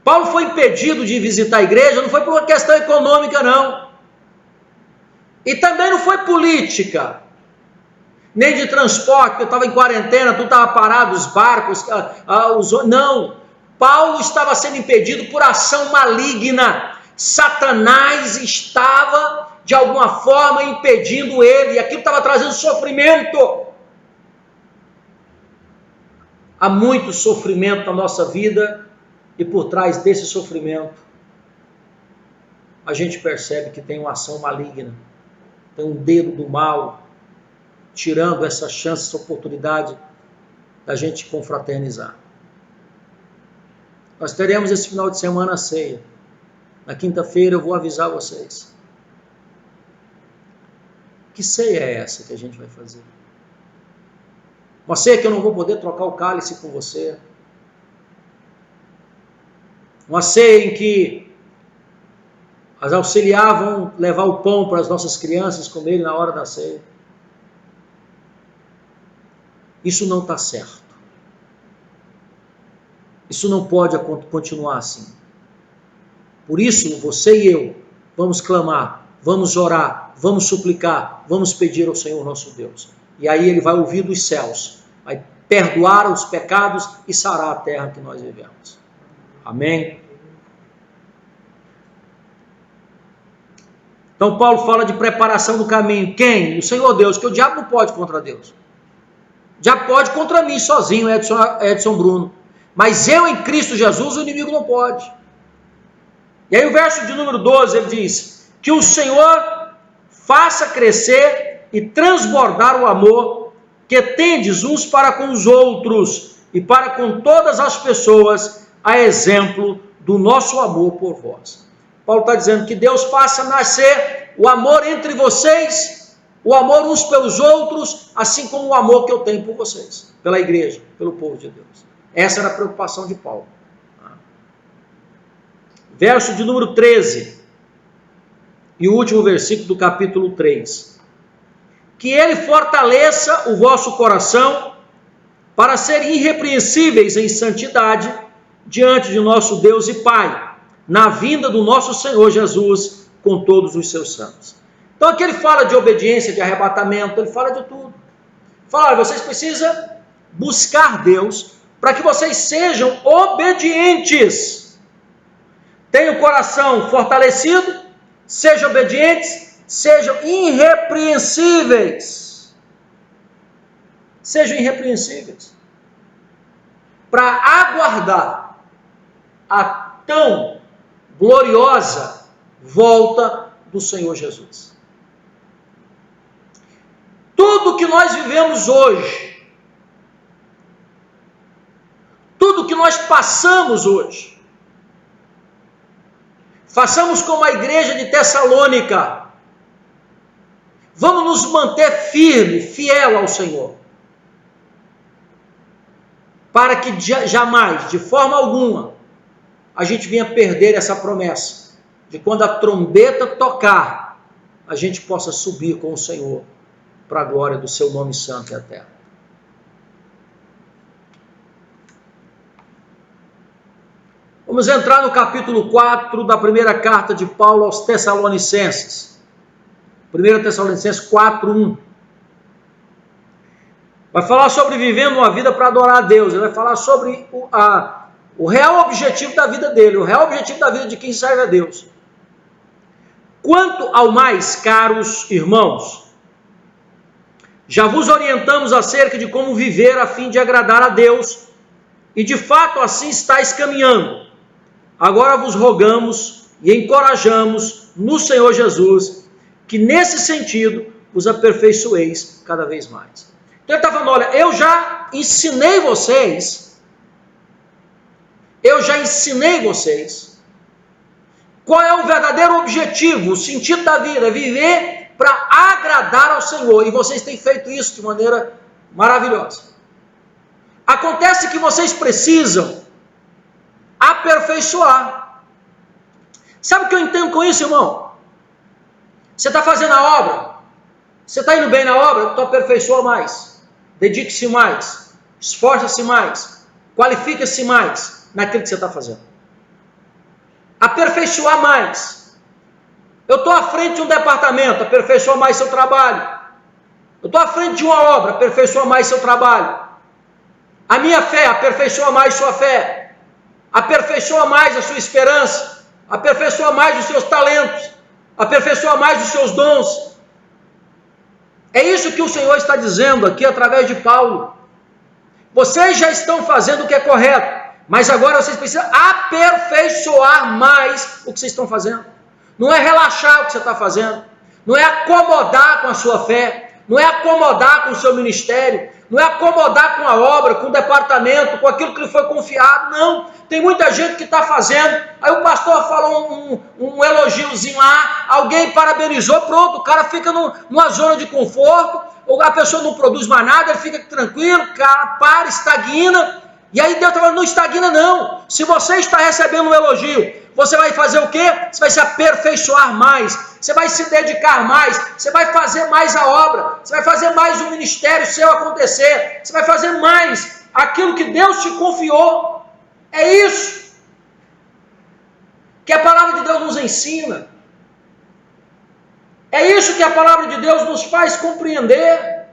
Paulo foi impedido de visitar a igreja, não foi por uma questão econômica, não. E também não foi política, nem de transporte, porque eu estava em quarentena, tudo estava parado, os barcos, não. Paulo estava sendo impedido por ação maligna. Satanás estava, de alguma forma, impedindo ele, e aquilo estava trazendo sofrimento. Há muito sofrimento na nossa vida, e por trás desse sofrimento, a gente percebe que tem uma ação maligna, tem um dedo do mal, tirando essa chance, essa oportunidade da gente confraternizar. Nós teremos esse final de semana a ceia. Na quinta-feira eu vou avisar vocês. Que ceia é essa que a gente vai fazer? Uma ceia que eu não vou poder trocar o cálice com você. Uma ceia em que as auxiliares vão levar o pão para as nossas crianças comerem na hora da ceia. Isso não está certo. Isso não pode continuar assim. Por isso, você e eu vamos clamar, vamos orar, vamos suplicar, vamos pedir ao Senhor nosso Deus. E aí Ele vai ouvir dos céus, vai perdoar os pecados e sarar a terra que nós vivemos. Amém? Então Paulo fala de preparação do caminho. Quem? O Senhor Deus, que o diabo não pode contra Deus. O diabo pode contra mim sozinho, Edson Bruno. Mas eu em Cristo Jesus, o inimigo não pode. E aí o verso de número 12, ele diz, que o Senhor faça crescer e transbordar o amor que tendes uns para com os outros e para com todas as pessoas, a exemplo do nosso amor por vós. Paulo está dizendo que Deus faça nascer o amor entre vocês, o amor uns pelos outros, assim como o amor que eu tenho por vocês, pela igreja, pelo povo de Deus. Essa era a preocupação de Paulo. Verso de número 13, e o último versículo do capítulo 3. Que Ele fortaleça o vosso coração para serem irrepreensíveis em santidade diante de nosso Deus e Pai, na vinda do nosso Senhor Jesus com todos os seus santos. Então aqui ele fala de obediência, de arrebatamento, ele fala de tudo. Fala, vocês precisam buscar Deus para que vocês sejam obedientes. Tenham o coração fortalecido, sejam obedientes, sejam irrepreensíveis. Sejam irrepreensíveis. Para aguardar a tão gloriosa volta do Senhor Jesus. Tudo que nós vivemos hoje, tudo que nós passamos hoje, façamos como a igreja de Tessalônica. Vamos nos manter firme, fiel ao Senhor. Para que jamais, de forma alguma, a gente venha perder essa promessa. De quando a trombeta tocar, a gente possa subir com o Senhor para a glória do seu nome santo e a terra. Vamos entrar no capítulo 4 da primeira carta de Paulo aos Tessalonicenses. 1 Tessalonicenses 4:1. Vai falar sobre vivendo uma vida para adorar a Deus. Ele vai falar sobre o real objetivo da vida dele, o real objetivo da vida de quem serve a Deus. Quanto ao mais, caros irmãos, já vos orientamos acerca de como viver a fim de agradar a Deus, e de fato assim estáis caminhando. Agora vos rogamos e encorajamos no Senhor Jesus, que nesse sentido vos aperfeiçoeis cada vez mais. Então ele está falando, olha, eu já ensinei vocês qual é o verdadeiro objetivo, o sentido da vida, viver para agradar ao Senhor, e vocês têm feito isso de maneira maravilhosa. Acontece que vocês precisam aperfeiçoar. Sabe o que eu entendo com isso, irmão? Você está fazendo a obra, você está indo bem na obra, então aperfeiçoa mais, dedique-se mais, esforça-se mais, qualifique-se mais naquilo que você está fazendo. Aperfeiçoar mais. Eu estou à frente de um departamento, aperfeiçoa mais seu trabalho. Eu estou à frente de uma obra, aperfeiçoa mais seu trabalho. A minha fé, aperfeiçoa mais sua fé. Aperfeiçoa mais a sua esperança. Aperfeiçoa mais os seus talentos. Aperfeiçoa mais os seus dons. É isso que o Senhor está dizendo aqui através de Paulo. Vocês já estão fazendo o que é correto, mas agora vocês precisam aperfeiçoar mais o que vocês estão fazendo. Não é relaxar o que você está fazendo, não é acomodar com a sua fé, não é acomodar com o seu ministério, não é acomodar com a obra, com o departamento, com aquilo que lhe foi confiado, não. Tem muita gente que está fazendo, aí o pastor falou um elogiozinho lá, alguém parabenizou, pronto, o cara fica numa zona de conforto, ou a pessoa não produz mais nada, ele fica tranquilo, o cara para, estagna, e aí Deus está falando, não estagna não. Se você está recebendo um elogio, você vai fazer o quê? Você vai se aperfeiçoar mais, você vai se dedicar mais, você vai fazer mais a obra, você vai fazer mais o ministério seu acontecer, você vai fazer mais aquilo que Deus te confiou. É isso que a palavra de Deus nos ensina. É isso que a palavra de Deus nos faz compreender.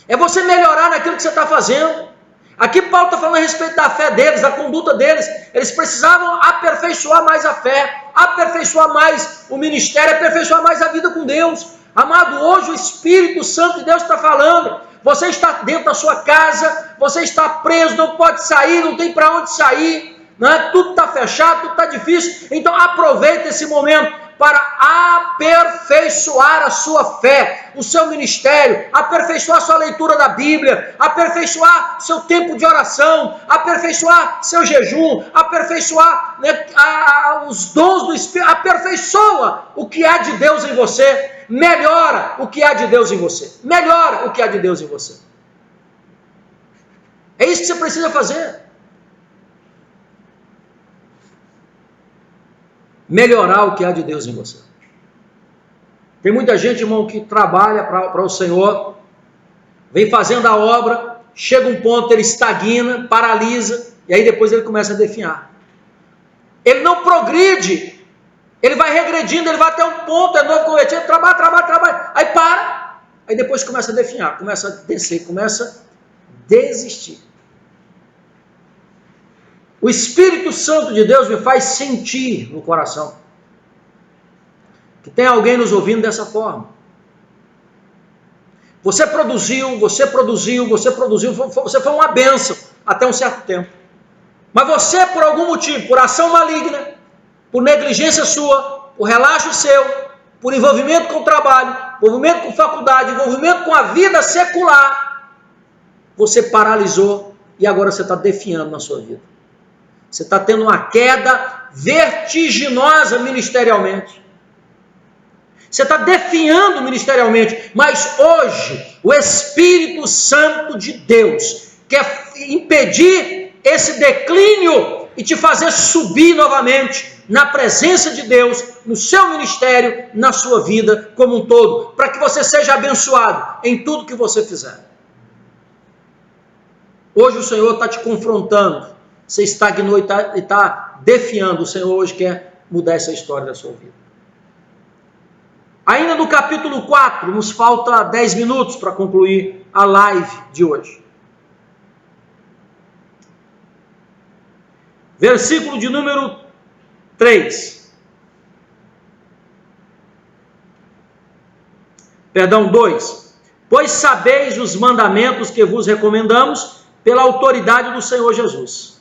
É você melhorar naquilo que você está fazendo. Aqui Paulo está falando a respeito da fé deles, da conduta deles. Eles precisavam aperfeiçoar mais a fé, aperfeiçoar mais o ministério, aperfeiçoar mais a vida com Deus. Amado, hoje o Espírito Santo de Deus está falando. Você está dentro da sua casa, você está preso, não pode sair, não tem para onde sair, né? Tudo está fechado, tudo está difícil. Então aproveita esse momento para aperfeiçoar a sua fé, o seu ministério, aperfeiçoar a sua leitura da Bíblia, aperfeiçoar seu tempo de oração, aperfeiçoar seu jejum, aperfeiçoar, né, os dons do Espírito, aperfeiçoa o que há de Deus em você, melhora o que há de Deus em você, melhora o que há de Deus em você. É isso que você precisa fazer. Melhorar o que há de Deus em você. Tem muita gente, irmão, que trabalha para o Senhor, vem fazendo a obra, chega um ponto, ele estagna, paralisa, e aí depois ele começa a definhar. Ele não progride, ele vai regredindo, ele vai até um ponto, é novo convertido, trabalha, aí para, aí depois começa a definhar, começa a descer, começa a desistir. O Espírito Santo de Deus me faz sentir no coração que tem alguém nos ouvindo dessa forma. Você produziu, você foi uma bênção até um certo tempo. Mas você, por algum motivo, por ação maligna, por negligência sua, por relaxo seu, por envolvimento com o trabalho, envolvimento com faculdade, envolvimento com a vida secular, você paralisou e agora você está definhando na sua vida. Você está tendo uma queda vertiginosa ministerialmente. Você está definhando ministerialmente. Mas hoje, o Espírito Santo de Deus quer impedir esse declínio e te fazer subir novamente na presença de Deus, no seu ministério, na sua vida como um todo, para que você seja abençoado em tudo que você fizer. Hoje o Senhor está te confrontando Você estagnou e está defiando. O Senhor hoje quer mudar essa história da sua vida. Ainda no capítulo 4, nos falta 10 minutos para concluir a live de hoje. Versículo de número 3. Perdão, 2. Pois sabeis os mandamentos que vos recomendamos pela autoridade do Senhor Jesus.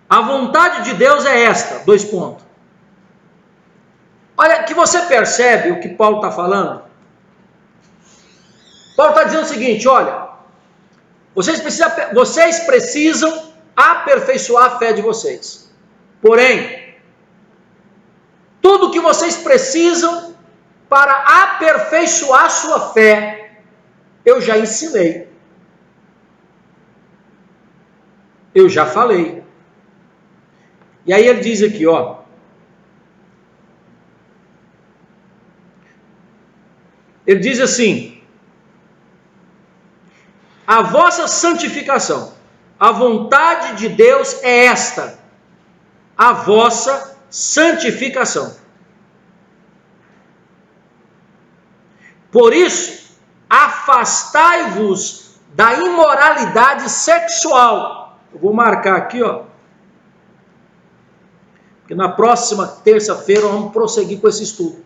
A vontade de Deus é esta, 2 pontos. Olha, que você percebe o que Paulo está falando? Paulo está dizendo o seguinte, olha, vocês precisam aperfeiçoar a fé de vocês. Porém, tudo o que vocês precisam para aperfeiçoar sua fé, eu já ensinei. Eu já falei. E aí ele diz aqui, ó. Ele diz assim: a vossa santificação, a vontade de Deus é esta, a vossa santificação. Por isso, afastai-vos da imoralidade sexual. Eu vou marcar aqui, ó. Porque na próxima terça-feira vamos prosseguir com esse estudo.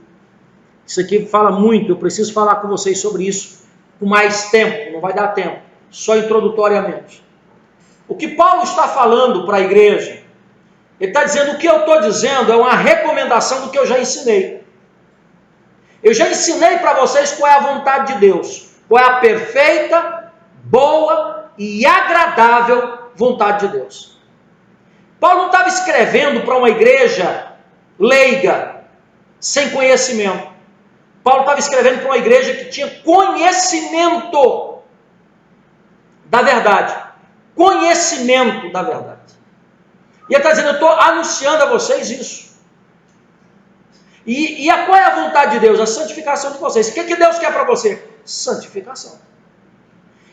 Isso aqui fala muito, eu preciso falar com vocês sobre isso com mais tempo, não vai dar tempo, só introdutoriamente. O que Paulo está falando para a igreja, ele está dizendo, o que eu estou dizendo é uma recomendação do que eu já ensinei. Eu já ensinei para vocês qual é a vontade de Deus, qual é a perfeita, boa e agradável vontade de Deus. Paulo não estava escrevendo para uma igreja leiga, sem conhecimento. Paulo estava escrevendo para uma igreja que tinha conhecimento da verdade. Conhecimento da verdade. E ele está dizendo, eu estou anunciando a vocês isso. E qual é a vontade de Deus? A santificação de vocês. O que Deus quer para você? Santificação.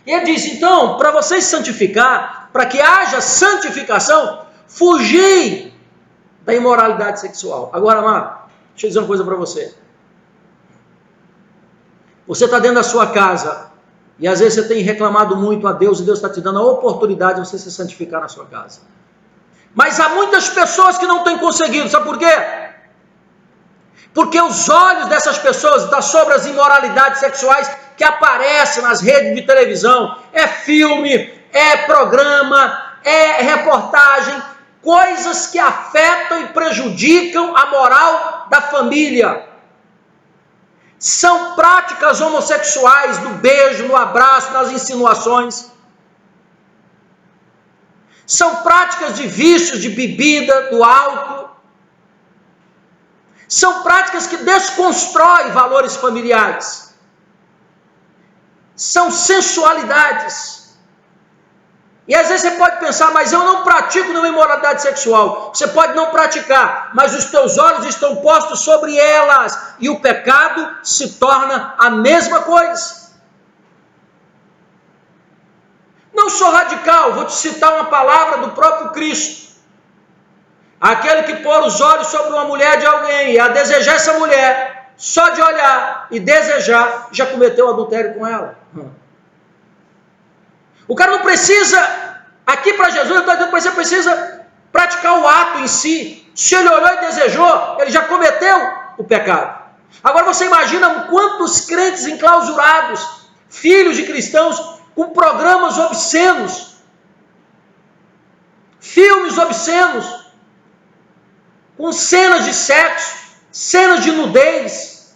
E ele diz, então, para vocês santificar, para que haja santificação, fugir da imoralidade sexual. Agora, amado, deixa eu dizer uma coisa para você. Você está dentro da sua casa e às vezes você tem reclamado muito a Deus e Deus está te dando a oportunidade de você se santificar na sua casa. Mas há muitas pessoas que não têm conseguido, sabe por quê? Porque os olhos dessas pessoas estão sobre as imoralidades sexuais que aparecem nas redes de televisão, é filme, é programa, é reportagem, coisas que afetam e prejudicam a moral da família. São práticas homossexuais, do beijo, no abraço, nas insinuações. São práticas de vícios, de bebida, do álcool. São práticas que desconstroem valores familiares. São sensualidades. E às vezes você pode pensar, mas eu não pratico nenhuma imoralidade sexual. Você pode não praticar, mas os teus olhos estão postos sobre elas. E o pecado se torna a mesma coisa. Não sou radical, vou te citar uma palavra do próprio Cristo. Aquele que pôr os olhos sobre uma mulher de alguém e a desejar essa mulher, só de olhar e desejar, já cometeu adultério com ela. O cara não precisa, aqui para Jesus, ele está dizendo que você precisa praticar o ato em si. Se ele olhou e desejou, ele já cometeu o pecado. Agora você imagina quantos crentes enclausurados, filhos de cristãos, com programas obscenos, filmes obscenos, com cenas de sexo, cenas de nudez,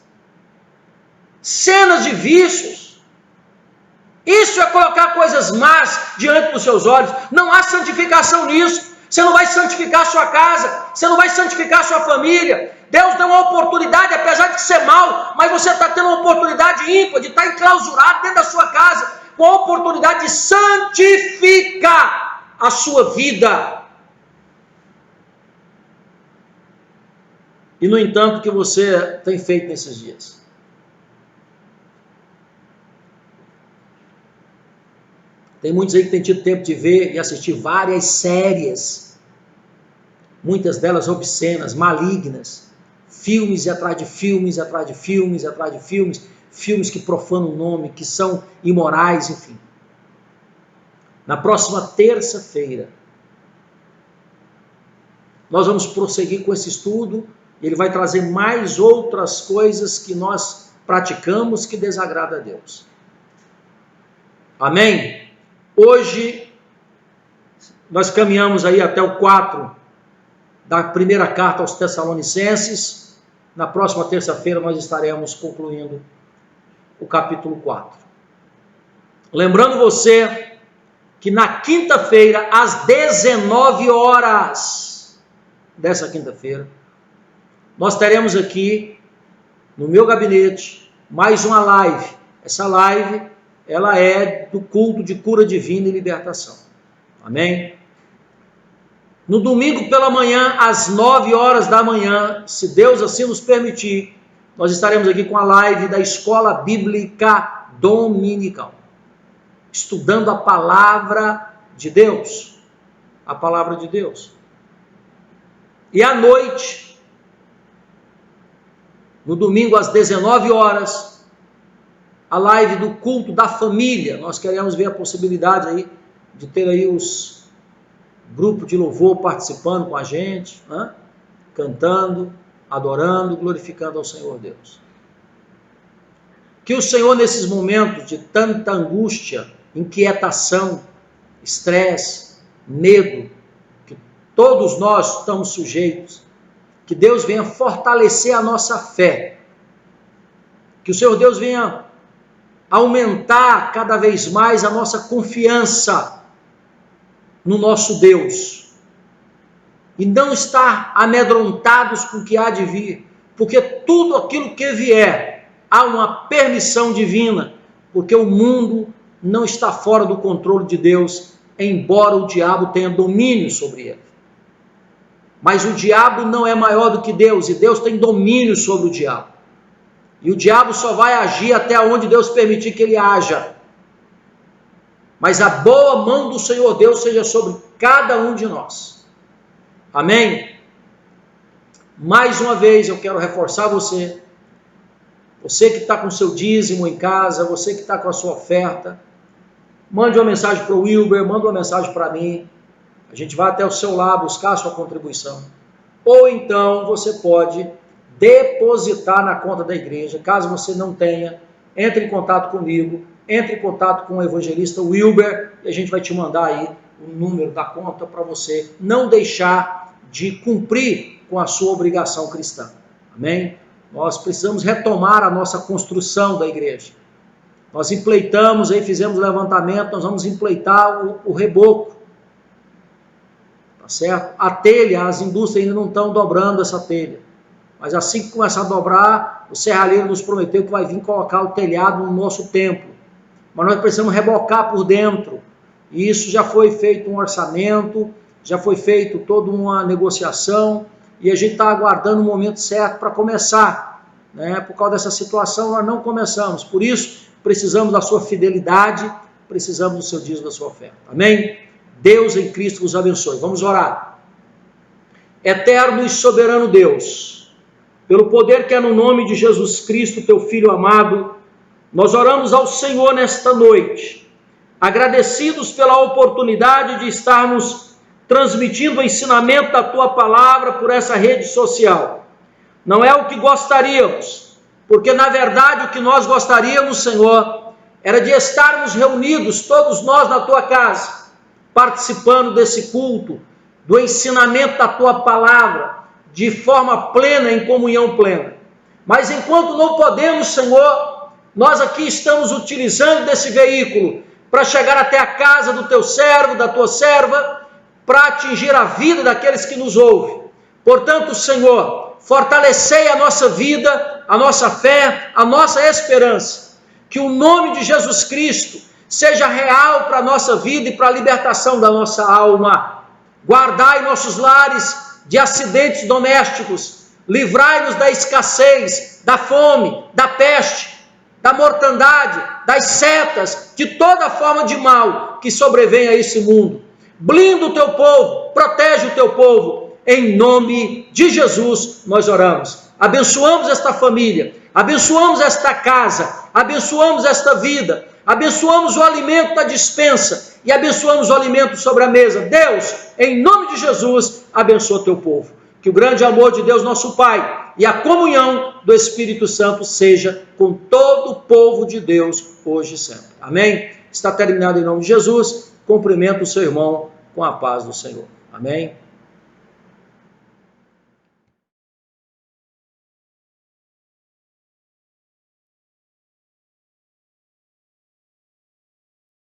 cenas de vícios. Isso é colocar coisas más diante dos seus olhos. Não há santificação nisso. Você não vai santificar a sua casa, você não vai santificar a sua família. Deus deu uma oportunidade, apesar de ser mal, mas você está tendo uma oportunidade ímpar de estar enclausurado dentro da sua casa, com a oportunidade de santificar a sua vida. E no entanto, o que você tem feito nesses dias? Tem muitos aí que têm tido tempo de ver e assistir várias séries, muitas delas obscenas, malignas, filmes atrás de filmes, atrás de filmes, atrás de filmes, filmes que profanam o nome, que são imorais, enfim. Na próxima terça-feira, nós vamos prosseguir com esse estudo. Ele vai trazer mais outras coisas que nós praticamos que desagrada a Deus. Amém? Hoje, nós caminhamos aí até o 4 da primeira carta aos Tessalonicenses. Na próxima terça-feira nós estaremos concluindo o capítulo 4. Lembrando você que na quinta-feira, às 19 horas dessa quinta-feira, nós teremos aqui no meu gabinete mais uma live. Essa live, ela é do culto de cura divina e libertação. Amém? No domingo pela manhã, às 9 horas da manhã, se Deus assim nos permitir, nós estaremos aqui com a live da Escola Bíblica Dominical, estudando a palavra de Deus. A palavra de Deus. E à noite, no domingo às 19 horas, a live do culto da família. Nós queremos ver a possibilidade aí de ter aí os grupos de louvor participando com a gente, né? Cantando, adorando, glorificando ao Senhor Deus. Que o Senhor, nesses momentos de tanta angústia, inquietação, estresse, medo, que todos nós estamos sujeitos, que Deus venha fortalecer a nossa fé, que o Senhor Deus venha aumentar cada vez mais a nossa confiança no nosso Deus, e não estar amedrontados com o que há de vir, porque tudo aquilo que vier, há uma permissão divina, porque o mundo não está fora do controle de Deus, embora o diabo tenha domínio sobre ele. Mas o diabo não é maior do que Deus, e Deus tem domínio sobre o diabo. E o diabo só vai agir até onde Deus permitir que ele haja. Mas a boa mão do Senhor Deus seja sobre cada um de nós. Amém? Mais uma vez eu quero reforçar você que está com seu dízimo em casa, você que está com a sua oferta, mande uma mensagem para o Wilber, manda uma mensagem para mim, a gente vai até o seu lar buscar a sua contribuição. Ou então você pode depositar na conta da igreja. Caso você não tenha, entre em contato comigo, entre em contato com o evangelista Wilber, e a gente vai te mandar aí o número da conta para você não deixar de cumprir com a sua obrigação cristã. Amém? Nós precisamos retomar a nossa construção da igreja. Nós empleitamos, aí fizemos levantamento, nós vamos empleitar o reboco. Tá certo? A telha, as indústrias ainda não estão dobrando essa telha. Mas assim que começar a dobrar, o serralheiro nos prometeu que vai vir colocar o telhado no nosso templo. Mas nós precisamos rebocar por dentro. E isso já foi feito um orçamento, já foi feito toda uma negociação, e a gente está aguardando o momento certo para começar. Né? Por causa dessa situação, nós não começamos. Por isso, precisamos da sua fidelidade, precisamos do seu dízimo, da sua oferta. Amém? Deus em Cristo vos abençoe. Vamos orar. Eterno e soberano Deus, pelo poder que é no nome de Jesus Cristo, teu Filho amado, nós oramos ao Senhor nesta noite, agradecidos pela oportunidade de estarmos transmitindo o ensinamento da tua palavra por essa rede social. Não é o que gostaríamos, porque na verdade o que nós gostaríamos, Senhor, era de estarmos reunidos, todos nós na tua casa, participando desse culto, do ensinamento da tua palavra, de forma plena, em comunhão plena. Mas enquanto não podemos, Senhor, nós aqui estamos utilizando desse veículo para chegar até a casa do teu servo, da tua serva, para atingir a vida daqueles que nos ouvem. Portanto, Senhor, fortalecei a nossa vida, a nossa fé, a nossa esperança. Que o nome de Jesus Cristo seja real para a nossa vida e para a libertação da nossa alma. Guardai nossos lares de acidentes domésticos, livrai-nos da escassez, da fome, da peste, da mortandade, das setas, de toda forma de mal que sobrevém a esse mundo. Blinda o teu povo, protege o teu povo. Em nome de Jesus nós oramos. Abençoamos esta família, abençoamos esta casa, abençoamos esta vida, abençoamos o alimento da despensa e abençoamos o alimento sobre a mesa. Deus, em nome de Jesus, abençoa o teu povo. Que o grande amor de Deus, nosso Pai, e a comunhão do Espírito Santo seja com todo o povo de Deus, hoje e sempre. Amém? Está terminado em nome de Jesus. Cumprimento o seu irmão com a paz do Senhor. Amém?